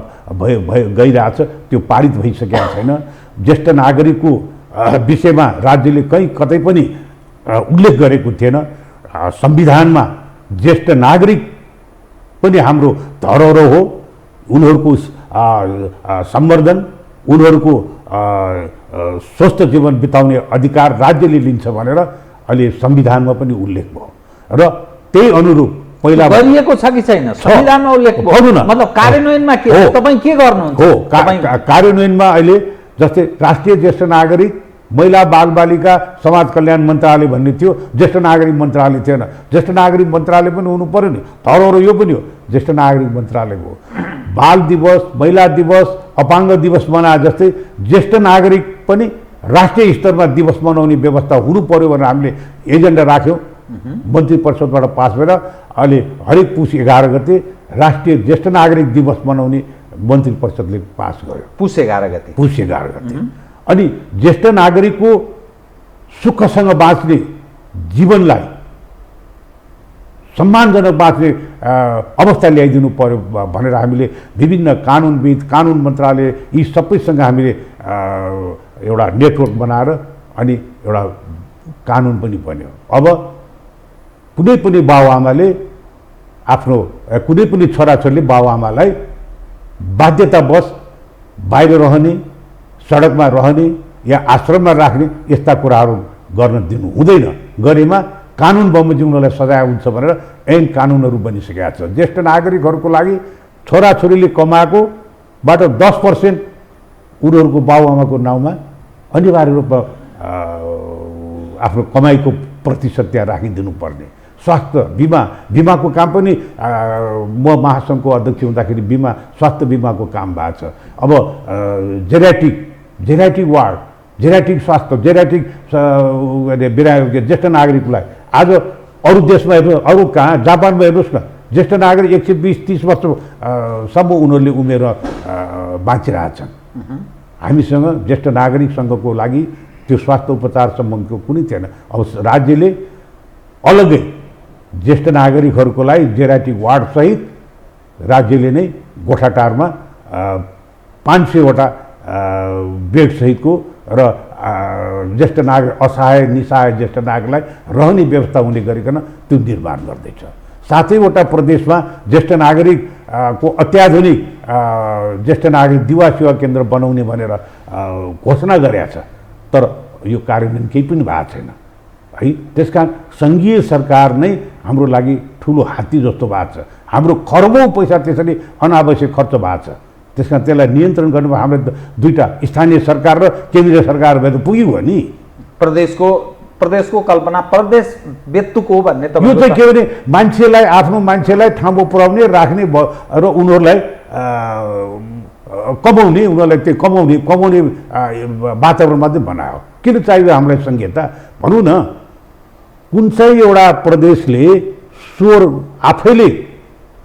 गइरहेछ त्यो पारित भइसकेको छैन ज्येष्ठ नागरिकको विषयमा राज्यले कतै पनि उल्लेख गरेको थिएन संविधानमा ज्येष्ठ नागरिक पनि हाम्रो धरोहर हो उनीहरूको सम्वर्धन उनीहरूको स्वस्थ जीवन बिताउने अधिकार राज्यले लिन्छ भनेर अहिले संविधानमा पनि उल्लेख भयो र त्यही अनुरूप पहिला गरिएको छ कि छैन संविधानमा उल्लेख भयो मतलब कार्यान्वयनमा के तपाईँ के गर्नुहुन्छ हो कार्यान्वयनमा अहिले जस्तै राष्ट्रिय ज्येष्ठ नागरिक महिला बालबालिका समाज कल्याण मन्त्रालय भन्ने थियो ज्येष्ठ नागरिक मन्त्रालय थिएन ज्येष्ठ नागरिक मन्त्रालय पनि हुनु पर्यो नि धरोहर यो पनि हो ज्येष्ठ नागरिक मन्त्रालय हो बाल दिवस महिला दिवस अपाङ्ग दिवस मनाए जस्तै ज्येष्ठ नागरिक पनि राष्ट्रिय स्तरमा दिवस मनाउने व्यवस्था हुनु पर्यो भनेर हामीले एजेन्डा राख्यौँ मन्त्री परिषदबाट पास भएर अहिले हरेक पुस 11 गते राष्ट्रिय ज्येष्ठ नागरिक दिवस मनाउने मन्त्री परिषदले पास गर्यो पुस 11 गते अनि ज्येष्ठ नागरिकको सुखसँग बाँच्ने जीवनलाई सम्मानजनक बाँच्ने अवस्था ल्याइदिनु पर्यो भनेर हामीले विभिन्न कानुनविद कानुन मन्त्रालय यी सबैसँग हामीले एउटा नेटवर्क बनाएर अनि एउटा कानुन पनि बन्यो अब कुनै पनि बाबुआमाले आफ्नो कुनै पनि छोराछोरीले बाबुआमालाई बाध्यतावश बाहिर रहने सडकमा रहने या आश्रममा राख्ने यस्ता कुराहरू गर्न दिनु हुँदैन गरेमा कानुन बमोजिम उनीहरूलाई सजाय हुन्छ भनेर ऐन कानुनहरू बनिसकेका छ ज्येष्ठ नागरिकहरूको लागि छोराछोरीले कमाएकोबाट 10% उनीहरूको बाबुआमाको नाउँमा अनिवार्य रूपमा आफ्नो कमाइको प्रतिशत त्यहाँ राखिदिनु पर्ने स्वास्थ्य बिमाको काम पनि म महासङ्घको अध्यक्ष हुँदाखेरि स्वास्थ्य बिमाको काम भएको छ अब जेनेटिक वार्ड जेनेटिक स्वास्थ्य जेनेटिक ज्येष्ठ नागरिकलाई आज अरू देशमा हेर्नु अरू कहाँ जापानमा हेर्नुहोस् न ज्येष्ठ नागरिक 120-30 वर्षसम्म उनीहरूले उमेर बाँचिरहेछन् हामीसँग ज्येष्ठ नागरिक सङ्घको लागि त्यो स्वास्थ्य उपचारसम्मको कुनै थिएन अब राज्यले अलग्गै ज्येष्ठ नागरिकहरूको लागि जेनेटिक वार्डसहित राज्यले नै गोठाटारमा 500वटा बेडसहितको र ज्येष्ठ नागरिक असहाय निसहाय ज्येष्ठ नागरिकलाई रहने व्यवस्था हुने गरिकन त्यो निर्माण गर्दैछ 7वटा प्रदेशमा ज्येष्ठ नागरिक को अत्याधुनिक ज्येष्ठ नागरिक दिवा सेवा केन्द्र बनाउने भनेर घोषणा गरेको छ तर यो कार्यान्वयन केही पनि भएको छैन है त्यसकारण सङ्घीय सरकार नै हाम्रो लागि ठुलो हात्ती जस्तो भएको छ हाम्रो खरबौँ पैसा त्यसरी अनावश्यक खर्च भएको छ त्यसकारण त्यसलाई नियन्त्रण गर्नु हाम्रो दुईटा स्थानीय सरकार र केन्द्रीय सरकार भएर पुग्यो नि प्रदेशको कल्पना प्रदेश बेतुको भन्ने यो चाहिँ के भने मान्छेलाई आफ्नो मान्छेलाई ठाउँमा पुर्याउने राख्ने र उनीहरूलाई कमाउने उनीहरूलाई त्यो कमाउने वातावरण मात्रै बनायो किन चाहियो हामीलाई संहिता भनौँ न कुन चाहिँ एउटा प्रदेशले स्वर आफैले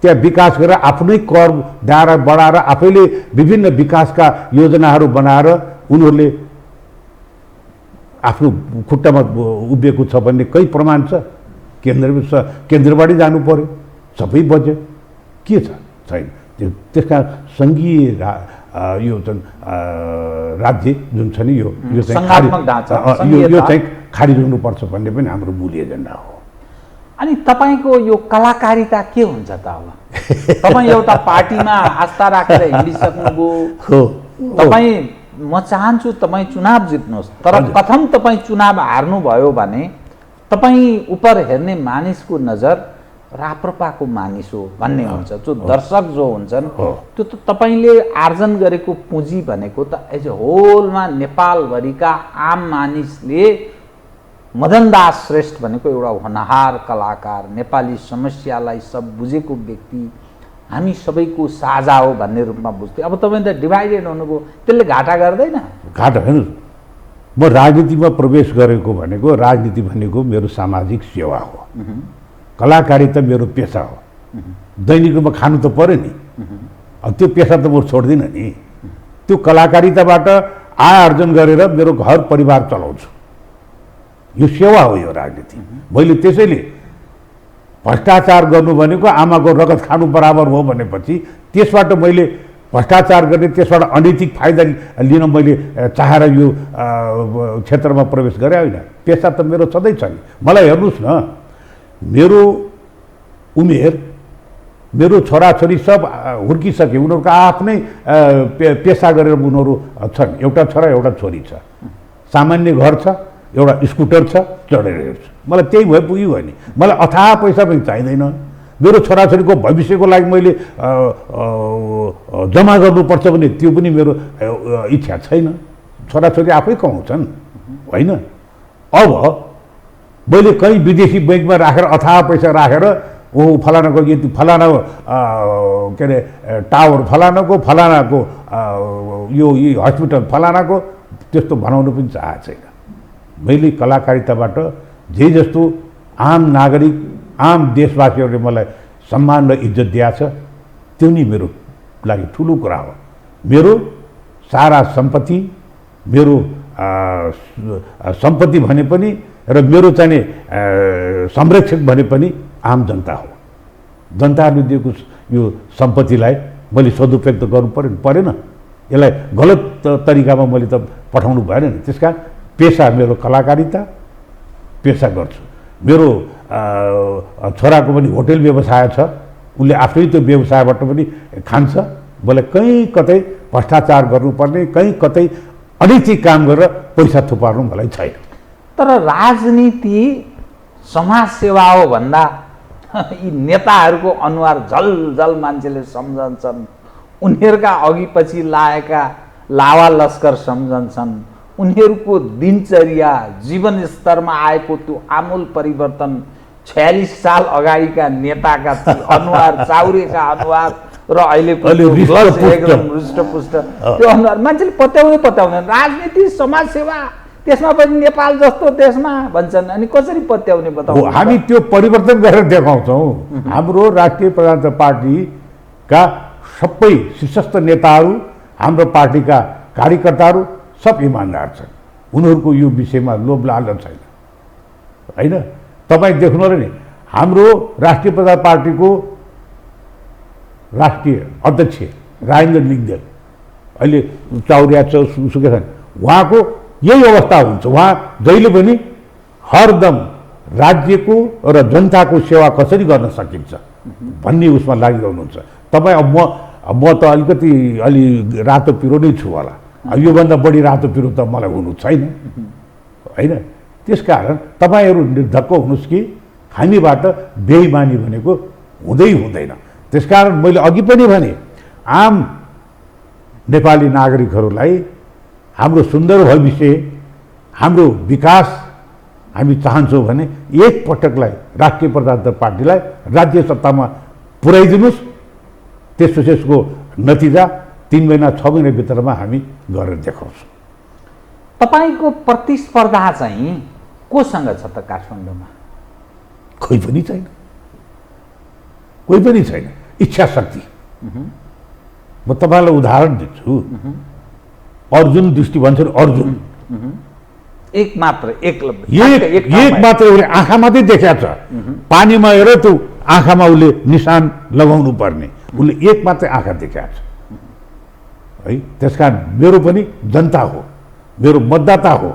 त्यहाँ विकास गरेर आफ्नै कर दायरा बढाएर आफैले विभिन्न विकासका योजनाहरू बनाएर उनीहरूले आफ्नो खुट्टामा उभिएको छ भन्ने कही प्रमाण छ केन्द्रबाटै जानु पर्यो सबै बजेट के छ छैन त्यसका सङ्घीय यो जुन राज्य जुन छ नि यो चाहिँ खारिज हुनुपर्छ भन्ने पनि हाम्रो मूल एजेन्डा हो। अनि तपाईँको यो कलाकारिता के हुन्छ त अब? तपाईँ एउटा पार्टीमा आस्था राखेर हिँडिसक्नुभयो। तपाईँ, म चाहन्छु तपाईँ चुनाव जित्नुहोस्, तर कथम तपाईँ चुनाव हार्नुभयो भने तपाईँ उप हेर्ने मानिसको नजर राप्रपाको मानिस हो भन्ने हुन्छ। जो दर्शक जो हुन्छन् त्यो त तपाईँले आर्जन गरेको पुँजी भनेको त एज ए होलमा नेपालभरिका आम मानिसले मदनदास श्रेष्ठ भनेको एउटा होनहार कलाकार, नेपाली समस्यालाई सब बुझेको व्यक्ति, हामी सबैको साझा हो भन्ने रूपमा बुझ्थे। अब तपाईँ त डिभाइडेड हुनुभयो, त्यसले घाटा गर्दैन? घाटा हेर्नुहोस्, म राजनीतिमा प्रवेश गरेको भनेको राजनीति भनेको मेरो सामाजिक सेवा हो, कलाकारिता मेरो पेसा हो। दैनिक रूपमा खानु त पर्यो नि, अब त्यो पेसा त म छोड्दिनँ नि। त्यो कलाकारिताबाट आय आर्जन गरेर मेरो घर परिवार चलाउँछु, यो सेवा हो यो राजनीति। मैले त्यसैले भ्रष्टाचार गर्नु भनेको आमाको रगत खानु बराबर हो भनेपछि त्यसबाट मैले भ्रष्टाचार गर्ने, त्यसबाट अनैतिक फाइदा लिन मैले चाहेर यो क्षेत्रमा प्रवेश गरेँ होइन। पेसा त मेरो सधैँ छ नि। मलाई हेर्नुहोस् न, मेरो उमेर, मेरो छोराछोरी सब हुर्किसके, उनीहरूको आफ्नै पेसा गरेर उनीहरू छन्। एउटा छोरा एउटा छोरी छ, सामान्य घर छ, एउटा स्कुटर छ, चढेर हेर्छु। मलाई त्यही भए पुग्यो भने मलाई अथाह पैसा पनि चाहिँदैन। मेरो छोराछोरीको भविष्यको लागि मैले जम्मा गर्नुपर्छ भने त्यो पनि मेरो इच्छा छैन। छोराछोरी आफै कमाउँछन् होइन। अब मैले कहीँ विदेशी बैङ्कमा राखेर अथाह पैसा राखेर फलानाको यति, फलाना के अरे टावर फलानाको, फलानाको यो हस्पिटल फलानाको, त्यस्तो बनाउनु पनि चाहेको छैन। मैले कलाकारिताबाट जे जस्तो आम नागरिक, आम देशवासीहरूले मलाई सम्मान र इज्जत दिएको छ, त्यो नि मेरो लागि ठुलो कुरा हो। मेरो सारा सम्पत्ति, मेरो सम्पत्ति भने पनि र मेरो चाहिँ संरक्षक भने पनि आम जनता हो। जनताहरूले दिएको यो सम्पत्तिलाई मैले सदुपयोग त गर्नु परेन। यसलाई गलत तरिकामा मैले त पठाउनु भएन नि। त्यसका पेसा मेरो कलाकारिता, पेसा गर्छु। मेरो छोराको पनि होटेल व्यवसाय छ, उसले आफ्नै त्यो व्यवसायबाट पनि खान्छ। मलाई कहीँ कतै भ्रष्टाचार गर्नुपर्ने, कहीँ कतै अनैतिक काम गरेर पैसा थुपार्नु मलाई छैन। तर राजनीति समाजसेवा हो भन्दा यी नेताहरूको अनुहार झलझल मान्छेले सम्झन्छन्, उनीहरूका अघि पछि लागेका लावा लस्कर सम्झन्छन्, उनीहरूको दिनचर्या जीवनस्तरमा आएको त्यो आमूल परिवर्तन, 46 साल अगाडिका नेताका अनुहार, चाउरेका अनुहार र अहिलेको एकदम हृष्टपुष्ट त्यो अनुहार मान्छेले पत्याउँदैन। राजनीति समाजसेवा, त्यसमा पनि नेपाल जस्तो देशमा भन्छन्, अनि कसरी पत्याउने बताउनु? हामी त्यो परिवर्तन गरेर देखाउँछौँ। हाम्रो राष्ट्रिय प्रजातन्त्र पार्टीका सबै शीर्षस्थ नेताहरू, हाम्रो पार्टीका कार्यकर्ताहरू सब इमान्दार छन्। उनीहरूको यो विषयमा लोभ लालच छैन होइन। तपाईँ देख्नु र नि, हाम्रो राष्ट्रिय प्रजा पार्टीको राष्ट्रिय अध्यक्ष राजेन्द्र लिङ्गदेन अहिले चाउरिया सुके छन्, उहाँको यही अवस्था हुन्छ। उहाँ जहिले पनि हरदम राज्यको र जनताको सेवा कसरी गर्न सकिन्छ भन्ने उसमा लागिरहनुहुन्छ। तपाईँ अब म त अलिकति अलि रातो पिरो नै छु होला, योभन्दा बढी रातो पिरो त मलाई हुनु छैन होइन। त्यसकारण तपाईँहरू निर्धक्क हुनुहोस् कि हामीबाट बेइमानी भनेको हुँदैन। त्यसकारण मैले अघि पनि भने, आम नेपाली नागरिकहरूलाई हाम्रो सुन्दर भविष्य, हाम्रो विकास हामी चाहन्छौँ भने एक पटकलाई राष्ट्रिय प्रजातन्त्र पार्टीलाई राज्य सत्तामा पुर्याइदिनुहोस्। त्यसपछि यसको नतिजा 3 महिना 6 महिनाभित्रमा हामी गरेर देखाउँछौँ। तपाईँको प्रतिस्पर्धा चाहिँ कोसँग छ त काठमाडौँमा? कोही पनि छैन, कोही पनि छैन। इच्छा शक्ति। म तपाईँलाई उदाहरण दिन्छु। अर्जुन दृष्टि भन्छन्, अर्जुन एक मात्र एकलव्य, एक मात्र उसले आँखा मात्रै देखाएको छ। पानीमा हेर त्यो आँखामा उसले निशान लगाउनु पर्ने, उसले एक मात्रै आँखा देखाएको छ है। त्यसकारण मेरो पनि जनता हो, मेरो मतदाता हो,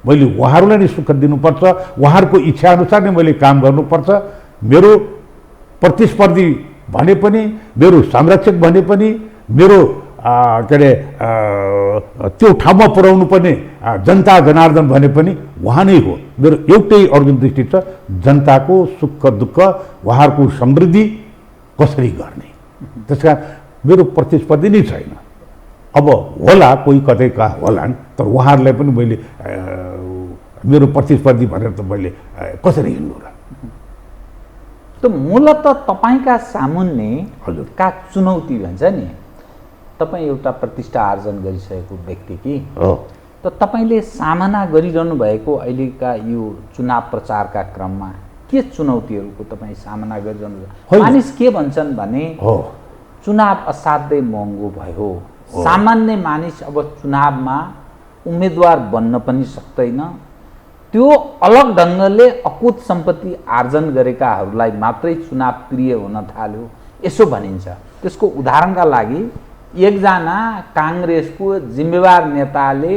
मैले उहाँहरूलाई नै सुख दिनुपर्छ, उहाँहरूको इच्छाअनुसार नै मैले काम गर्नुपर्छ। मेरो प्रतिस्पर्धी भने पनि, मेरो संरक्षक भने पनि, मेरो के अरे त्यो ठाउँमा पुर्याउनु पर्ने जनता जनार्दन भने पनि उहाँ नै हो। मेरो एउटै अर्जुनदृष्टि छ, जनताको सुख दुःख, उहाँहरूको समृद्धि कसरी गर्ने। त्यस कारण मेरो प्रतिस्पर्धी नै छैन। अब होला कोही कतैका होलान्, तर उहाँहरूलाई पनि मैले मेरो प्रतिस्पर्धी भनेर त मैले कसरी हिँड्नु र। त मूलत तपाईँका सामुन्ने का चुनौती भन्छ नि, तपाईँ एउटा प्रतिष्ठा आर्जन गरिसकेको व्यक्ति कि त तपाईँले सामना गरिरहनु भएको अहिलेका यो चुनाव प्रचारका क्रममा के चुनौतीहरूको तपाईँ सामना गरिरहनु? मानिस के भन्छन् भने चुनाव असाध्यै महँगो भयो, सामान्य मानिस अब चुनावमा उम्मेदवार बन्न पनि सक्दैन, त्यो अलग ढङ्गले अकुत सम्पत्ति आर्जन गरेकाहरूलाई मात्रै चुनाव प्रिय हुन थाल्यो, यसो भनिन्छ। त्यसको उदाहरणका लागि एकजना काङ्ग्रेसको जिम्मेवार नेताले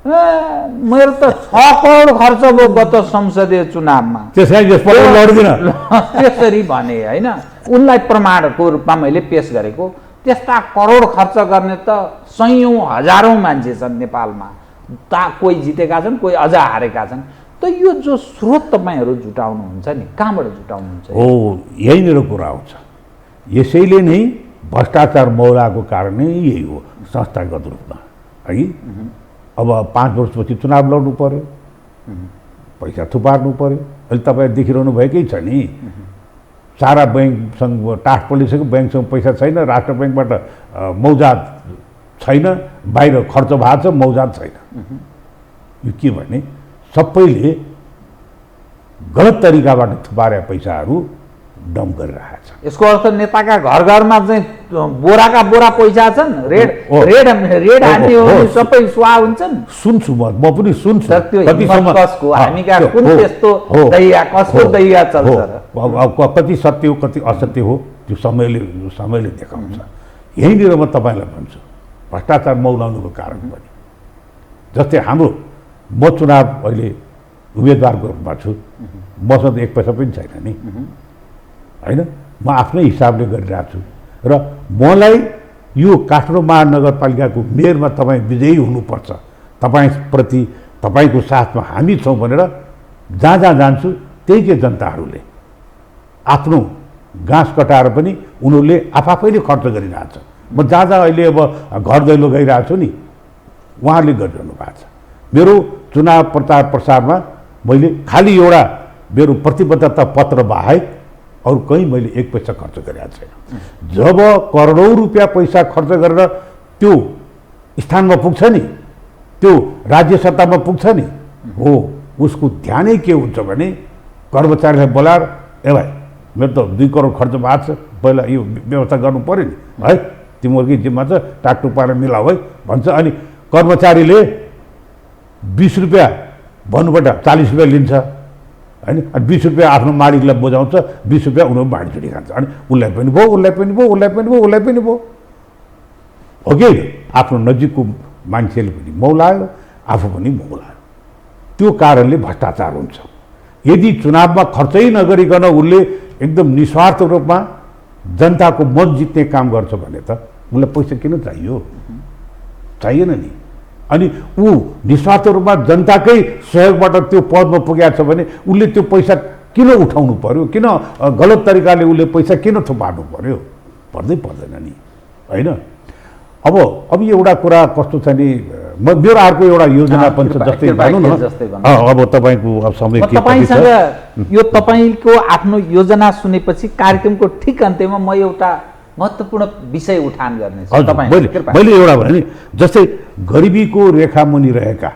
मेरो त 6 करोड खर्च भयो गत संसदीय चुनावमा, त्यसरी भने होइन। उनलाई प्रमाणको रूपमा मैले पेश गरेको। त्यस्ता करोड खर्च गर्ने त सयौँ हजारौँ मान्छे छन् नेपालमा, कोही जितेका छन्, कोही अझ हारेका छन्। त यो जो स्रोत तपाईँहरू जुटाउनुहुन्छ नि, कहाँबाट जुटाउनुहुन्छ? हो, यहीँनिर कुरा आउँछ। यसैले नै भ्रष्टाचार मौलाको कारण नै यही हो, संस्थागत रूपमा है। अब 5 वर्षपछि चुनाव लड्नु पर्यो, पैसा थुपार्नु पर्यो। अहिले तपाईँ देखिरहनु भएकै छ नि, सारा ब्याङ्कसँग टाठ पलिसक्यो, ब्याङ्कसँग पैसा छैन, राष्ट्र ब्याङ्कबाट मौजाद छैन, बाहिर खर्च भएको छ, मौजाद छैन। यो के भने सबैले गलत तरिकाबाट थुपारे पैसाहरू डम गरिरहेको छ। यसको अर्थ नेताका घर घरमा चाहिँ बोराका बोरा पैसा छन्, रेड हान्ने हो, सबै सुहा हुन्छन्। सुन्छु म पनि सुन्छु। कसको हामीका कुन त्यस्तो दैया, कसको दैया चल्छ र? कति सत्य हो कति असत्य हो त्यो समयले देखाउँछ। यहीँनिर म तपाईँलाई भन्छु, भ्रष्टाचार मौलाउनुको कारण पनि। जस्तै म चुनाव अहिले उम्मेदवारको रूपमा छु, मसँग 1 पैसा पनि छैन नि होइन, म आफ्नै हिसाबले गरिरहेको छु। र मलाई यो काठमाडौँ महानगरपालिकाको मेयरमा तपाईँ विजयी हुनुपर्छ, तपाईँप्रति तपाईँको साथमा हामी छौँ भनेर जहाँ जहाँ जान्छु त्यही के जनताहरूले आफ्नो घाँस कटाएर पनि उनीहरूले आफैले खर्च गरिरहेको छ। म जहाँ जहाँ अहिले अब घर दैलो गइरहेको छु नि, उहाँहरूले गरिरहनु भएको छ। मेरो चुनाव प्रचार प्रसारमा मैले खालि एउटा मेरो प्रतिबद्धता पत्र बाहेक अरू कहीँ मैले 1 पैसा खर्च गरेको छैन। जब करोडौँ रुपियाँ पैसा खर्च गरेर त्यो स्थानमा पुग्छ नि, त्यो राज्य सत्तामा पुग्छ नि, हो उसको ध्यानै के हुन्छ भने कर्मचारीलाई बोलाएर ए भाइ मेरो त 2 करोड खर्च भएको छ, पहिला यो व्यवस्था गर्नु पऱ्यो नि है, तिमीहरूकै जिम्मा छ, टाकटुक पारेर मिलाऊ है भन्छ। अनि कर्मचारीले 20 रुपियाँ भन्नुपर्दा 40 रुपियाँ लिन्छ होइन, अनि 20 रुपियाँ आफ्नो मालिकलाई बुझाउँछ, 20 रुपियाँ उनीहरू बाँडीचुँडी खान्छ। अनि उसलाई पनि भयो, उसलाई पनि भयो, उसलाई पनि भयो, उसलाई पनि भयो, हो कि आफ्नो नजिकको मान्छेले पनि मौलायो, आफू पनि मौलायो। त्यो कारणले भ्रष्टाचार हुन्छ। यदि चुनावमा खर्चै नगरिकन उसले एकदम निस्वार्थ रूपमा जनताको मन जित्ने काम गर्छ भने त उसलाई पैसा किन चाहियो? चाहिएन नि। अनि ऊ निस्वार्थ रूपमा जनताकै सहयोगबाट त्यो पदमा पुगेको छ भने उसले त्यो पैसा किन उठाउनु पर्यो? किन गलत तरिकाले उसले पैसा किन थुपार्नु पर्यो? पर्दैन नि होइन। अब एउटा कुरा कस्तो छ नि, मेरो अर्को एउटा योजना पनि छ, जस्तै भनौँ न अब तपाईँको समय के तपाईँसँग यो तपाईँको आफ्नो योजना सुनेपछि कार्यक्रमको ठिक अन्त्यमा म एउटा महत्त्वपूर्ण विषय उठान गर्ने छु। मैले एउटा भने नि, जस्तै गरिबीको रेखामुनि रहेका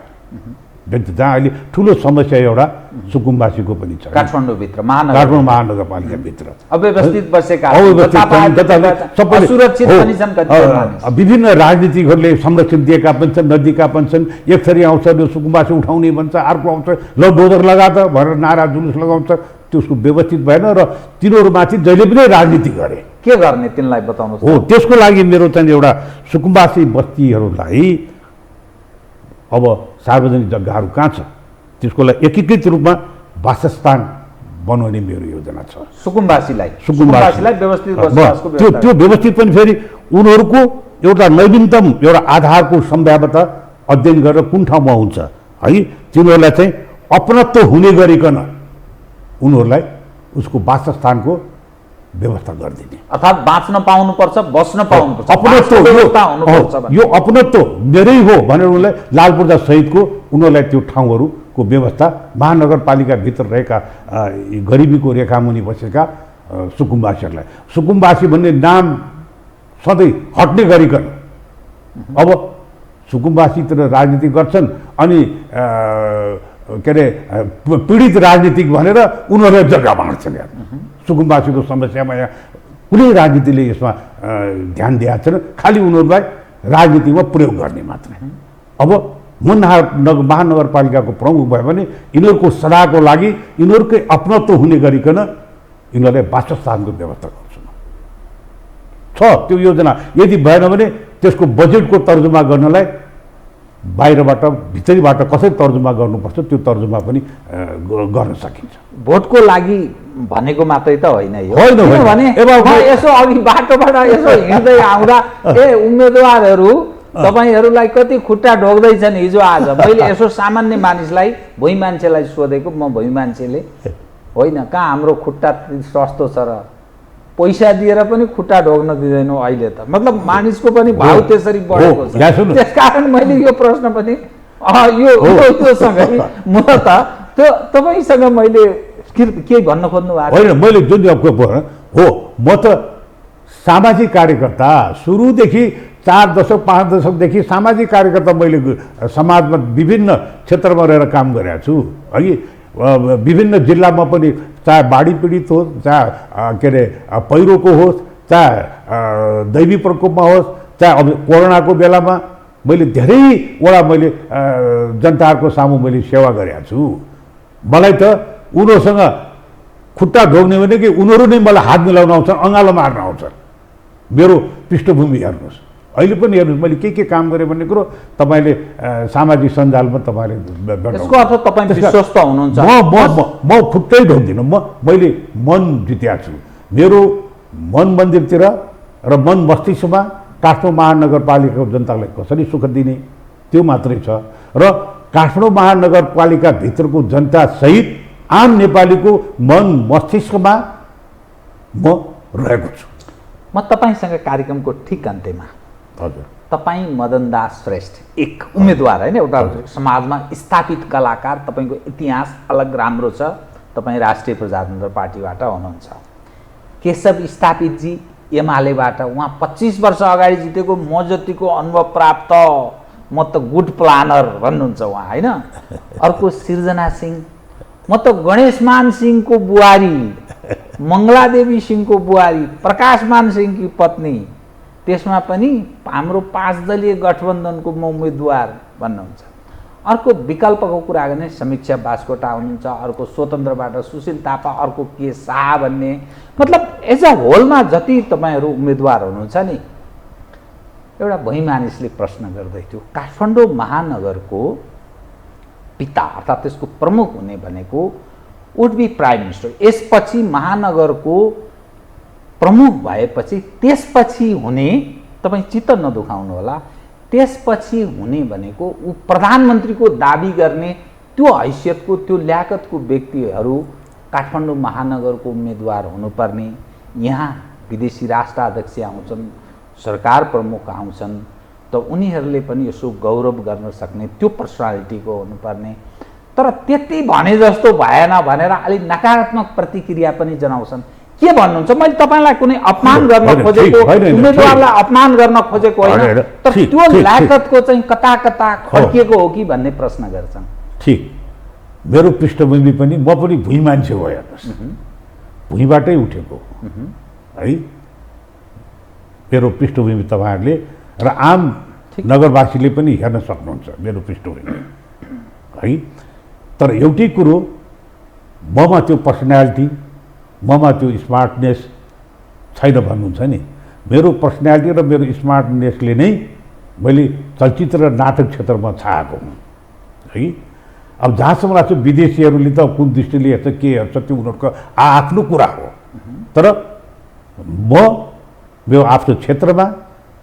व्यक्ति, जहाँ अहिले ठुलो समस्या एउटा सुकुम्बासीको पनि छ काठमाडौँभित्र, काठमाडौँ महानगरपालिकाभित्र अव्यवस्थित बसेका, विभिन्न राजनीतिकहरूले संरक्षण दिएका पनि छन्, नदिएका पनि छन्। एक थरी आउँछ यो सुकुम्बासी उठाउने भन्छ, अर्को आउँछ ल डोजर लगा त भनेर नारा जुलुस लगाउँछ, त्यसको व्यवस्थित भएन र तिनीहरूमाथि जहिले पनि राजनीति गरे। के गर्ने तिनलाई बताउनुहोस्। हो, त्यसको लागि मेरो चाहिँ एउटा सुकुम्बासी बस्तीहरूलाई अब सार्वजनिक जग्गाहरू कहाँ छ त्यसको लागि एकीकृत रूपमा वासस्थान बनाउने मेरो योजना छ। सुकुम्बासीलाई सुकुम्बासीलाई व्यवस्थित बसोबासको त्यो व्यवस्थित पनि फेरि उनीहरूको एउटा नवीनतम एउटा आधारको सम्भाव्यता अध्ययन गरेर कुन ठाउँमा हुन्छ है तिनीहरूलाई चाहिँ अपनत्व हुने गरिकन उनीहरूलाई उसको वासस्थानको व्यवस्था गरिदिने अर्थात् बाँच्न पाउनुपर्छ, बस्न पाउनुपर्छ, अपनत्व यो अपनत्व मेरै हो भनेर उनीहरूलाई लाल पूर्जा सहितको उनीहरूलाई त्यो ठाउँहरूको व्यवस्था महानगरपालिकाभित्र रहेका गरिबीको रेखामुनि बसेका सुकुम्बासीहरूलाई सुकुम्बासी भन्ने नाम सधैँ हट्ने गरिकन अब सुकुम्बासीतिर राजनीति गर्छन् अनि के अरे पीडित राजनीतिक भनेर उनीहरूले जग्गा बाँड्छन्। सुकुम्बासीको समस्यामा यहाँ कुनै राजनीतिले यसमा ध्यान दिएको छैन, खालि उनीहरूलाई राजनीतिमा प्रयोग गर्ने मात्रै। अब महानगरपालिकाको प्रमुख भयो भने यिनीहरूको सदाको लागि यिनीहरूकै अपनत्व हुने गरिकन यिनीहरूले वासस्थानको व्यवस्था गर्छन् छ त्यो योजना। यदि भएन भने त्यसको बजेटको तर्जुमा गर्नलाई बाहिरबाट भित्रीबाट कसरी तर्जुमा गर्नुपर्छ त्यो तर्जुमा पनि गर्न सकिन्छ। भोटको लागि भनेको मात्रै त होइन यो, होइन किनभने यसो अघि बाटोबाट यसो हिँड्दै आउँदा उम्मेदवारहरू तपाईँहरूलाई कति खुट्टा ढोक्दैछन् हिजो आज मैले यसो सामान्य मानिसलाई भुइँ मान्छेलाई सोधेको, म भुइँ मान्छेले होइन कहाँ हाम्रो खुट्टा सस्तो छ र पैसा दिएर पनि खुट्टा ढोक्न दिँदैनौ अहिले त, मतलब मानिसको पनि भाउ त्यसरी बढेको छ। त्यसकारण मैले यो प्रश्न पनि योसँगै म त त्यो तपाईँसँग मैले के भन्न खोज्नु भएको होइन, मैले जुन हो म त सामाजिक कार्यकर्ता सुरुदेखि 4 दशक 5 दशकदेखि सामाजिक कार्यकर्ता मैले समाजमा विभिन्न क्षेत्रमा रहेर काम गरेको छु है। विभिन्न जिल्लामा पनि चाहे बाढी पीडित होस्, चाहे के अरे पहिरोको होस्, चाहे दैवी प्रकोपमा होस्, चाहे अब कोरोनाको बेलामा मैले धेरैवटा मैले जनताहरूको सामु मैले सेवा गरेको छु। मलाई त उनीहरूसँग खुट्टा ढोक्ने भने कि उनीहरू नै मलाई हात मिलाउन आउँछन्, अँगालो मार्न आउँछन्। मेरो पृष्ठभूमि हेर्नुहोस्, अहिले पनि हेर्नुहोस् मैले के काम गरेँ भन्ने कुरो तपाईँले सामाजिक सञ्जालमा तपाईँले यसको अर्थ तपाईँ विश्वस्त हुनुहुन्छ। म खुट्टै ढोक्दिनँ, मैले मन जित्याएको छु। मेरो मन मन्दिरतिर र मन मस्तिष्कमा काठमाडौँ महानगरपालिकाको जनतालाई कसरी सुख दिने त्यो मात्रै छ र काठमाडौँ महानगरपालिकाभित्रको जनतासहित आम नेपालीको मन मस्तिष्कमा म रहेको छु। म तपाईँसँग कार्यक्रमको ठिक अन्त्यमा हजुर तपाईँ मदन दास श्रेष्ठ एक उम्मेदवार होइन, एउटा समाजमा स्थापित कलाकार, तपाईँको इतिहास अलग राम्रो छ, तपाईँ राष्ट्रिय प्रजातन्त्र पार्टीबाट हुनुहुन्छ। केशव स्थापितजी एमालेबाट, उहाँ 25 वर्ष अगाडि जितेको, म जतिको अनुभव प्राप्त, म त गुड प्लानर भन्नुहुन्छ उहाँ होइन। अर्को सिर्जना सिंह, म त गणेशमान सिंहको बुहारी, मङ्गलादेवी सिंहको बुहारी, प्रकाशमान सिंहकी पत्नी, त्यसमा पनि हाम्रो 5 दलीय गठबन्धनको म उम्मेदवार भन्नुहुन्छ। अर्को विकल्पको कुरा गर्ने समीक्षा बास्कोटा हुनुहुन्छ, अर्को स्वतन्त्रबाट सुशील थापा, अर्को के शाह भन्ने, मतलब एज अ होलमा जति तपाईँहरू उम्मेदवार हुनुहुन्छ नि, एउटा भुइँ मानिसले प्रश्न गर्दै थियो काठमाडौँ महानगरको पिता अर्थात् त्यसको प्रमुख हुने भनेको वुड बी प्राइम मिनिस्टर। यसपछि महानगरको प्रमुख भएपछि त्यसपछि हुने, तपाईँ चित्त नदुखाउनु होला, त्यसपछि हुने भनेको ऊ प्रधानमन्त्रीको दाबी गर्ने त्यो हैसियतको त्यो ल्याकतको व्यक्तिहरू काठमाडौँ महानगरको उम्मेदवार हुनुपर्ने। यहाँ विदेशी राष्ट्राध्यक्ष आउँछन्, सरकार प्रमुख आउँछन्, त उनीहरूले पनि यसो गौरव गर्न सक्ने त्यो पर्सनालिटीको हुनुपर्ने। तर त्यति भने जस्तो भएन भनेर अलिक नकारात्मक प्रतिक्रिया पनि जनाउँछन्। के भन्नुहुन्छ? मैले तपाईँलाई कुनै अपमान गर्न खोजेको, उम्मेदवारलाई अपमान गर्न खोजेको होइन, तर त्यो ल्याकतको चाहिँ कता कता खड्किएको हो कि भन्ने प्रश्न गर्छन्। ठिक, मेरो पृष्ठभूमि पनि म पनि भुइँ मान्छे हो, हेर्नुहोस् भुइँबाटै उठेको है मेरो पृष्ठभूमि। तपाईँहरूले र आम नगरवासीले पनि हेर्न सक्नुहुन्छ मेरो पृष्ठभूमि है। तर एउटै कुरो, ममा त्यो पर्सनालिटी, ममा त्यो स्मार्टनेस छैन भन्नुहुन्छ नि। मेरो पर्सनालिटी र मेरो स्मार्टनेसले नै मैले चलचित्र र नाटक क्षेत्रमा छाएको हुँ है। अब जहाँसम्म लाग्छ विदेशीहरूले त कुन दृष्टिले हेर्छ के हेर्छ त्यो उनीहरूको आफ्नो कुरा हो, तर मेरो आफ्नो क्षेत्रमा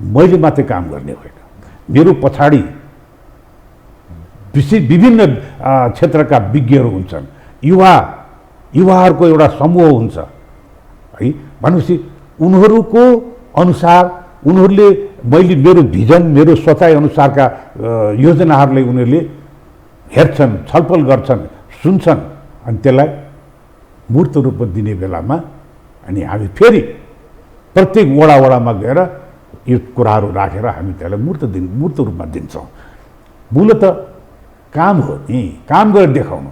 मैले मात्रै काम गर्ने होइन, मेरो पछाडि विभिन्न क्षेत्रका विज्ञहरू हुन्छन्, युवाहरूको एउटा समूह हुन्छ है। भनेपछि उनीहरूको अनुसार उनीहरूले मैले मेरो भिजन मेरो सोचाइ अनुसारका योजनाहरूलाई उनीहरूले हेर्छन्, छलफल गर्छन्, सुन्छन्, अनि त्यसलाई मूर्त रूपमा दिने बेलामा अनि हामी फेरि प्रत्येक वडामा गएर यो कुराहरू राखेर हामी त्यसलाई मूर्त रूपमा दिन्छौँ। मूलत काम हो नि, काम गरेर देखाउनु।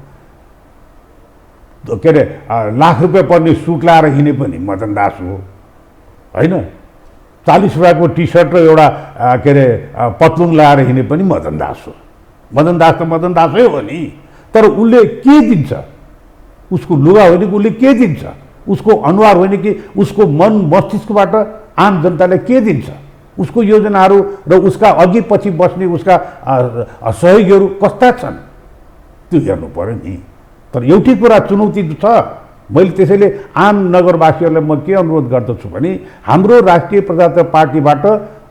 के अरे लाख रुपियाँ पर्ने सुट लाएर हिँडे पनि मदन दास हो होइन, 40 रुपियाँको टी सर्ट र एउटा के अरे पतलुन लगाएर हिँडे पनि मदन दास हो। मदन दास त मदन दासै हो नि, तर उसले के दिन्छ? उसको लुगा होइन कि उसले के दिन्छ? उसको अनुहार होइन कि उसको मन मस्तिष्कबाट आम जनताले के दिन्छ? उसको योजनाहरू र उसका अघि पछि बस्ने उसका सहयोगीहरू कस्ता छन् त्यो हेर्नु पर्यो नि। तर एउटै कुरा चुनौती छ। मैले त्यसैले आम नगरवासीहरूलाई म के अनुरोध गर्दछु भने हाम्रो राष्ट्रिय प्रजातन्त्र पार्टीबाट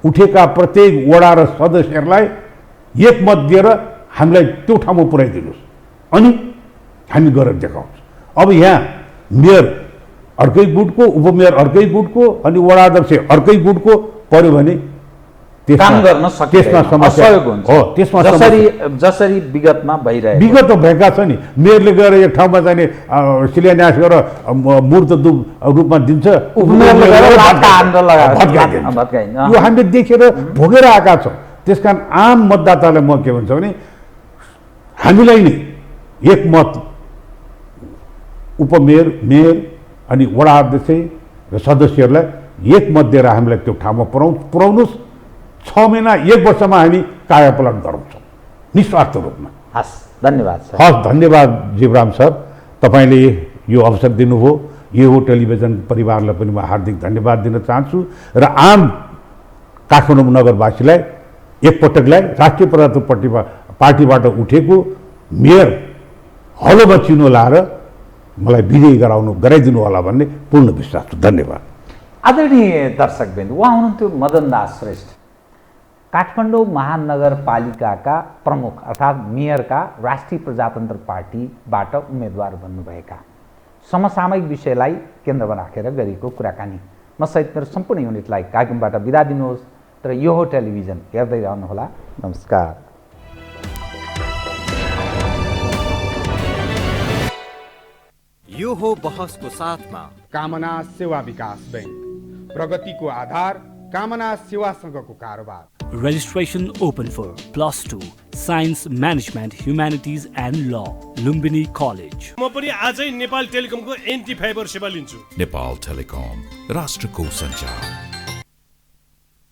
उठेका प्रत्येक वडा र सदस्यहरूलाई एक मत दिएर हामीलाई त्यो ठाउँमा पुर्याइदिनुहोस्, अनि हामी गरेर देखाउँछौँ। अब यहाँ मेयर अर्कै गुटको, उपमेयर अर्कै गुटको, अनि वडा अध्यक्ष अर्कै गुटको पर्यो भने काम गर्न त्यसमा समस्या हो। त्यसमा जसरी विगतमा भइरहेको विगतमा भएका छ नि, मेयरले गएर एक ठाउँमा जाने शिलान्यास गरेर मूर्त रूपमा दिन्छ, यो हामीले देखेर भोगेर आएका छौँ। त्यसकारण आम मतदातालाई म के भन्छ भने हामीलाई नै एक मत उपमेयर, मेयर अनि वडा अध्यक्ष र सदस्यहरूलाई एक मत दिएर हामीलाई त्यो ठाउँमा पुर्याउनुहोस्। 6 महिना 1 वर्षमा हामी कायापलट गराउँछौँ निस्वार्थ रूपमा। हस्, धन्यवाद सर। हस्, धन्यवाद जीवराम सर, तपाईँले यो अवसर दिनुभयो। यो टेलिभिजन परिवारलाई पनि म हार्दिक धन्यवाद दिन चाहन्छु र आम काठमाडौँ नगरवासीलाई एकपटकलाई राष्ट्रिय प्रजातन्त्र पार्टीबाट उठेको मेयर हलोमा चिनो लाएर मलाई विजयी गराइदिनु होला भन्ने पूर्ण विश्वास छ। धन्यवाद। आदरणीय दर्शकवृन्द, उहाँ हुनुहुन्थ्यो मदन दास श्रेष्ठ, काठमाडौँ महानगरपालिकाका प्रमुख अर्थात् मेयरका राष्ट्रिय प्रजातन्त्र पार्टीबाट उम्मेदवार बन्नुभएका। समसामयिक विषयलाई केन्द्रमा राखेर गरिएको कुराकानी। म सहित मेरो सम्पूर्ण युनिटलाई कार्यक्रमबाट बिदा दिनुहोस्, तर यो हो टेलिभिजन हेर्दै रहनुहोला। नमस्कार। यो हो बहसको साथमा कामना सेवा विकास बैंक, प्रगतिको आधार कामना सेवासँगको कारोबार। Registration open for +2 Science Management Humanities and Law, Lumbini College. म पनि आजै नेपाल टेलिकमको एन्टी फाइबर सेवा लिन्छु। नेपाल टेलिकम, राष्ट्रको सञ्चार।